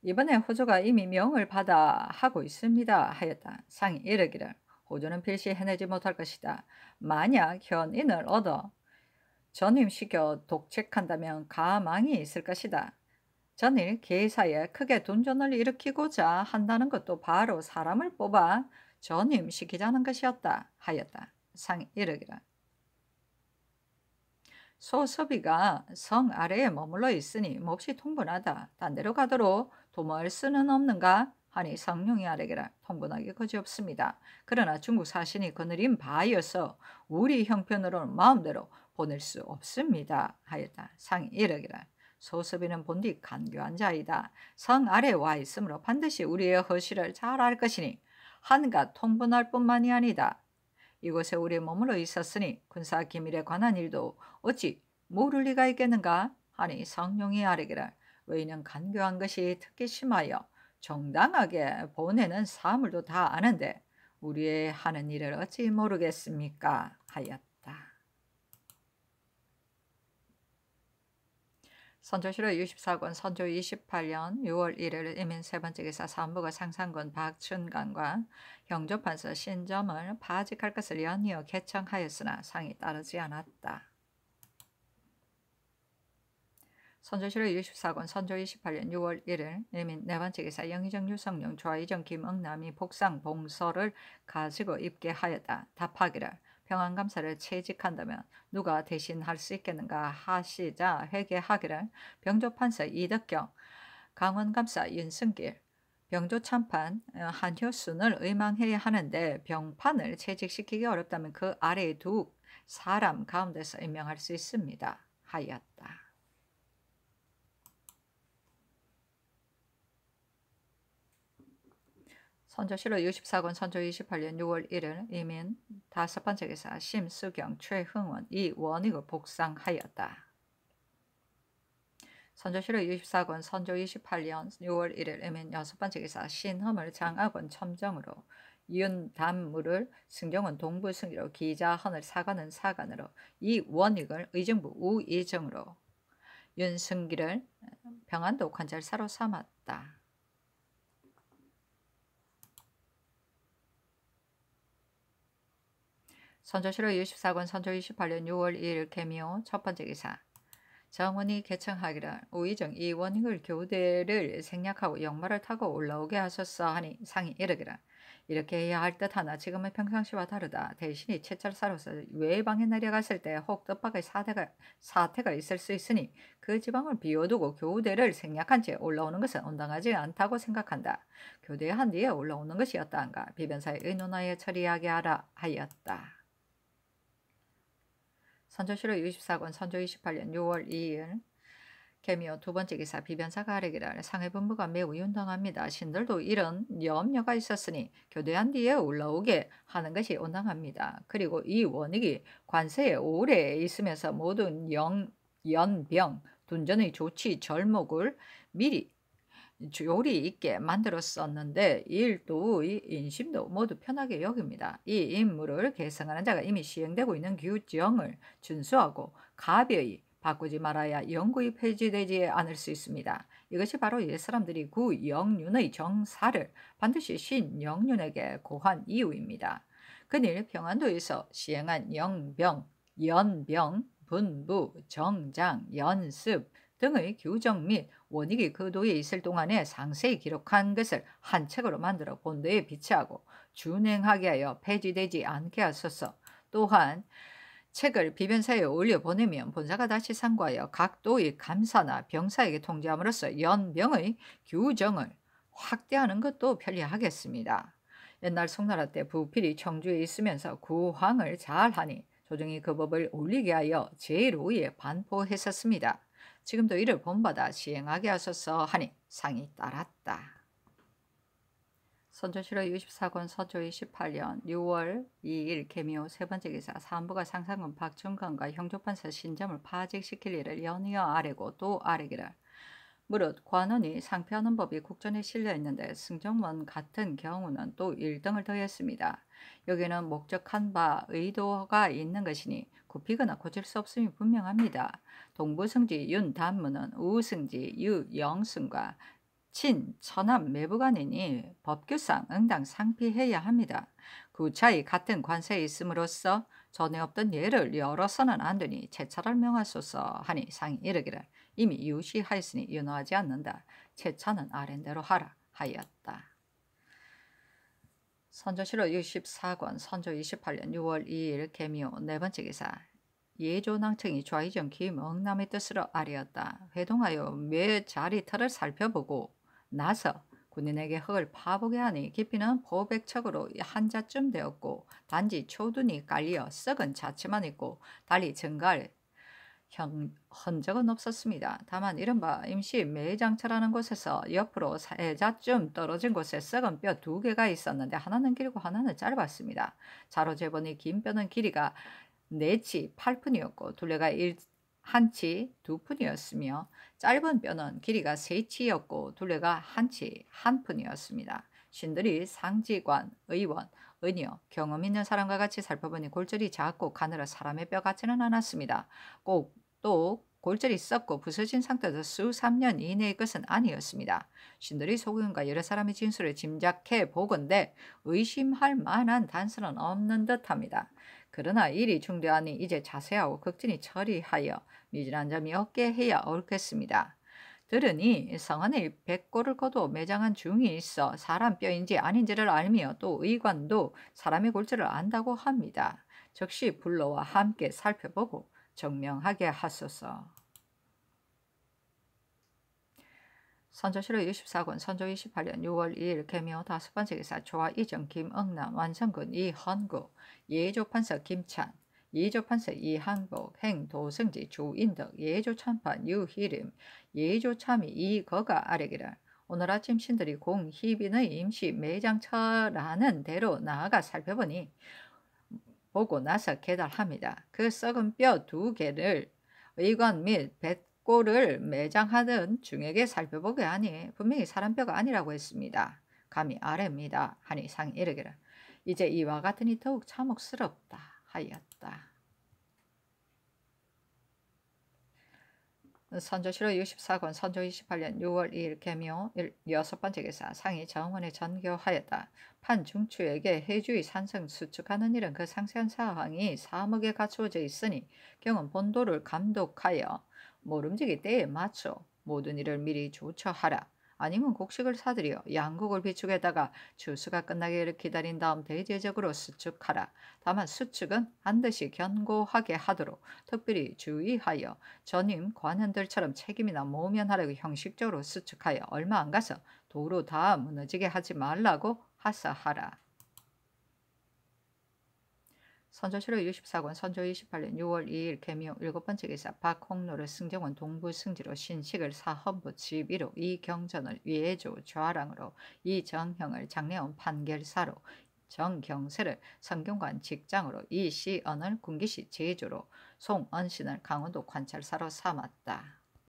이번에 호조가 이미 명을 받아 하고 있습니다 하였다. 상이 이르기를 호조는 필시 해내지 못할 것이다. 만약 현인을 얻어 전임시켜 독책한다면 가망이 있을 것이다. 전일 계사에 크게 돈전을 일으키고자 한다는 것도 바로 사람을 뽑아 전임시키자는 것이었다 하였다. 상이 이르기를 소섭이가 성 아래에 머물러 있으니 몹시 통분하다. 딴 데로 가도록 도모할 수는 없는가? 하니 성령이 아뢰기를 통분하기 그지없습니다. 그러나 중국 사신이 거느린 바이어서 우리 형편으로는 마음대로 보낼 수 없습니다 하였다. 상이 이르기를 소섭이는 본디 간교한 자이다. 성 아래에 와 있으므로 반드시 우리의 허실을 잘 알 것이니 한갓 통분할 뿐만이 아니다. 이곳에 우리 머물러 있었으니 군사 기밀에 관한 일도 어찌 모를 리가 있겠는가 하니 성령이 아뢰기를 외인은 간교한 것이 특히 심하여 정당하게 보내는 사물도 다 아는데 우리의 하는 일을 어찌 모르겠습니까 하였다. 선조실록 64권 선조 28년 6월 1일 이민 세 번째 기사 사무부가 상상군 박춘관과 형조판서 신점을 파직할 것을 연이어 개청하였으나 상이 따르지 않았다. 선조실록 64권 선조 28년 6월 1일 이민 네 번째 기사 영의정 유성룡 좌의정 김응남이 복상 봉서를 가지고 입계하였다. 답하기를 평안감사를 채직한다면 누가 대신할 수 있겠는가 하시자 회개하기를 병조판사 이덕경, 강원감사 윤승길, 병조참판 한효순을 의망해야 하는데 병판을 채직시키기 어렵다면 그 아래에 두 사람 가운데서 임명할 수 있습니다. 하였다. 선조실록 64권 선조 28년 6월 1일 이민 다섯 번째 기사 심수경, 최흥원, 이원익을 복상하였다. 선조실록 64권 선조 28년 6월 1일 이민 여섯 번째 기사 신험을 장학원 첨정으로 윤담무를 승정원 동부승기로 기자헌을 사관은 사관으로 이원익을 의정부 우의정으로 윤승기를 평안도 관찰사로 삼았다. 선조실록 64권 선조 28년 6월 2일 개미호 첫 번째 기사 정원이 개청하기를 우의정 이원익을 교대를 생략하고 역마를 타고 올라오게 하소서 하니 상이 이르기를 이렇게 해야 할 듯하나 지금은 평상시와 다르다. 대신이 채찰사로서 외방에 내려갔을 때 혹 뜻밖의 사태가 있을 수 있으니 그 지방을 비워두고 교대를 생략한 채 올라오는 것은 온당하지 않다고 생각한다. 교대한 뒤에 올라오는 것이었다한가 비변사에 의논하여 처리하게 하라 하였다. 선조실록 64권 선조 28년 6월 2일 개미호 두 번째 기사 비변사가 아뢰기를 상해본부가 매우 윤당합니다. 신들도 이런 염려가 있었으니 교대한 뒤에 올라오게 하는 것이 온당합니다. 그리고 이 원익이 관세에 오래 있으면서 모든 연병, 둔전의 조치, 절목을 미리 요리 있게 만들었었는데 일도 인심도 모두 편하게 여깁니다. 이 임무를 계승하는 자가 이미 시행되고 있는 규정을 준수하고 가벼이 바꾸지 말아야 영구히 폐지되지 않을 수 있습니다. 이것이 바로 옛사람들이 구영륜의 정사를 반드시 신영륜에게 고한 이유입니다. 근일 평안도에서 시행한 영병, 연병, 분부, 정장, 연습 등의 규정 및 원익이 그 도에 있을 동안에 상세히 기록한 것을 한 책으로 만들어 본도에 비치하고 준행하게 하여 폐지되지 않게 하소서. 또한 책을 비변사에 올려보내면 본사가 다시 상고하여 각 도의 감사나 병사에게 통지함으로써 연병의 규정을 확대하는 것도 편리하겠습니다. 옛날 송나라 때 부필이 청주에 있으면서 구황을 잘하니 조정이 그 법을 올리게 하여 제1호에 반포했었습니다. 지금도 이를 본받아 시행하게 하소서 하니 상이 따랐다. 선조실록 64권 선조 28년 6월 2일 개미호 세 번째 기사 사헌부가 상상군 박준건과 형조판서 신점을 파직시킬 일을 연이어 아뢰고 또 아뢰기를 무릇 관원이 상표하는 법이 국전에 실려 있는데 승정원 같은 경우는 또 1등을 더했습니다. 여기는 목적한 바 의도가 있는 것이니 굽히거나 고칠 수 없음이 분명합니다. 동부승지 윤단무는 우승지 유영승과 친천암 매부간이니 법규상 응당 상피해야 합니다. 그 차이 같은 관세에 있음으로써 전에 없던 예를 열어서는 안 되니 채차를 명하소서 하니 상이 이르기를 이미 유시하였으니 윤호하지 않는다. 채차는 아랜대로 하라 하였다. 선조실록 64권 선조 28년 6월 2일 개미호 네 번째 기사 예조낭청이 좌의정 김응남의 뜻으로 아뢰었다. 회동하여 매 자리 털을 살펴보고 나서 군인에게 흙을 파보게 하니 깊이는 포백척으로 한자쯤 되었고 단지 초둔이 깔려 썩은 자취만 있고 달리 증갈 흔적은 없었습니다. 다만 이른바 임시 매장처라는 곳에서 옆으로 세자쯤 떨어진 곳에 썩은 뼈 2개가 있었는데 하나는 길고 하나는 짧았습니다. 자로 재보니 긴 뼈는 길이가 4치 8푼이었고 둘레가 1치 2푼이었으며 짧은 뼈는 길이가 3치였고 둘레가 1치 1푼이었습니다. 신들이 상지관, 의원, 은여, 경험 있는 사람과 같이 살펴보니 골절이 작고 가늘어 사람의 뼈 같지는 않았습니다. 또 골절이 썩고 부서진 상태도 수삼 년 이내의 것은 아니었습니다. 신들이 소경과 여러 사람의 진술을 짐작해 보건대 의심할 만한 단서는 없는 듯합니다. 그러나 일이 중대하니 이제 자세하고 극진히 처리하여 미진한 점이 없게 해야 옳겠습니다. 들으니 성안에 백골을 거두 매장한 중이 있어 사람 뼈인지 아닌지를 알며 또 의관도 사람의 골절을 안다고 합니다. 즉시 불러와 함께 살펴보고 정명하게 하소서. 선조실록 64권 선조 28년 6월 2일 개미호 다섯 번째 기사 조화 이정 김응남 완성군 이헌구 예조판서 김찬 예조판서 이항복 행도승지 주인덕 예조참판 유희림 예조참이 이거가 아뢰기를 오늘 아침 신들이 공희빈의 임시 매장처라는 데로 나아가 살펴보니 보고 나서 계달합니다. 그 썩은 뼈 2개를 의관 및 뱃골을 매장하던 중에게 살펴보게 하니 분명히 사람 뼈가 아니라고 했습니다. 감히 아래입니다. 하니 상이 이르기를 이제 이와 같으니 더욱 참혹스럽다 하였다. 선조실록 64권 선조 28년 6월 2일 개묘 6번째 기사 상이 정원에 전교하였다. 판중추에게 해주의 산성 수축하는 일은 그 상세한 사항이 사목에 갖추어져 있으니 경은 본도를 감독하여 모름지기 때에 맞춰 모든 일을 미리 조처하라. 아니면 곡식을 사들여 양곡을 비축에다가 추수가 끝나기를 기다린 다음 대대적으로 수축하라. 다만 수축은 반드시 견고하게 하도록 특별히 주의하여 전임 관원들처럼 책임이나 모면하려고 형식적으로 수축하여 얼마 안 가서 도로 다 무너지게 하지 말라고 하사하라. 선조실록 64권 선조 28년 6월 2일 개묘 7번째 기사 박홍로를 승정원 동부승지로 신식을 사헌부 지비로 이경전을 위해조 좌랑으로 이정형을 장례원 판결사로 정경세를 성균관 직장으로 이시언을 군기시 제조로 송언신을 강원도 관찰사로 삼았다.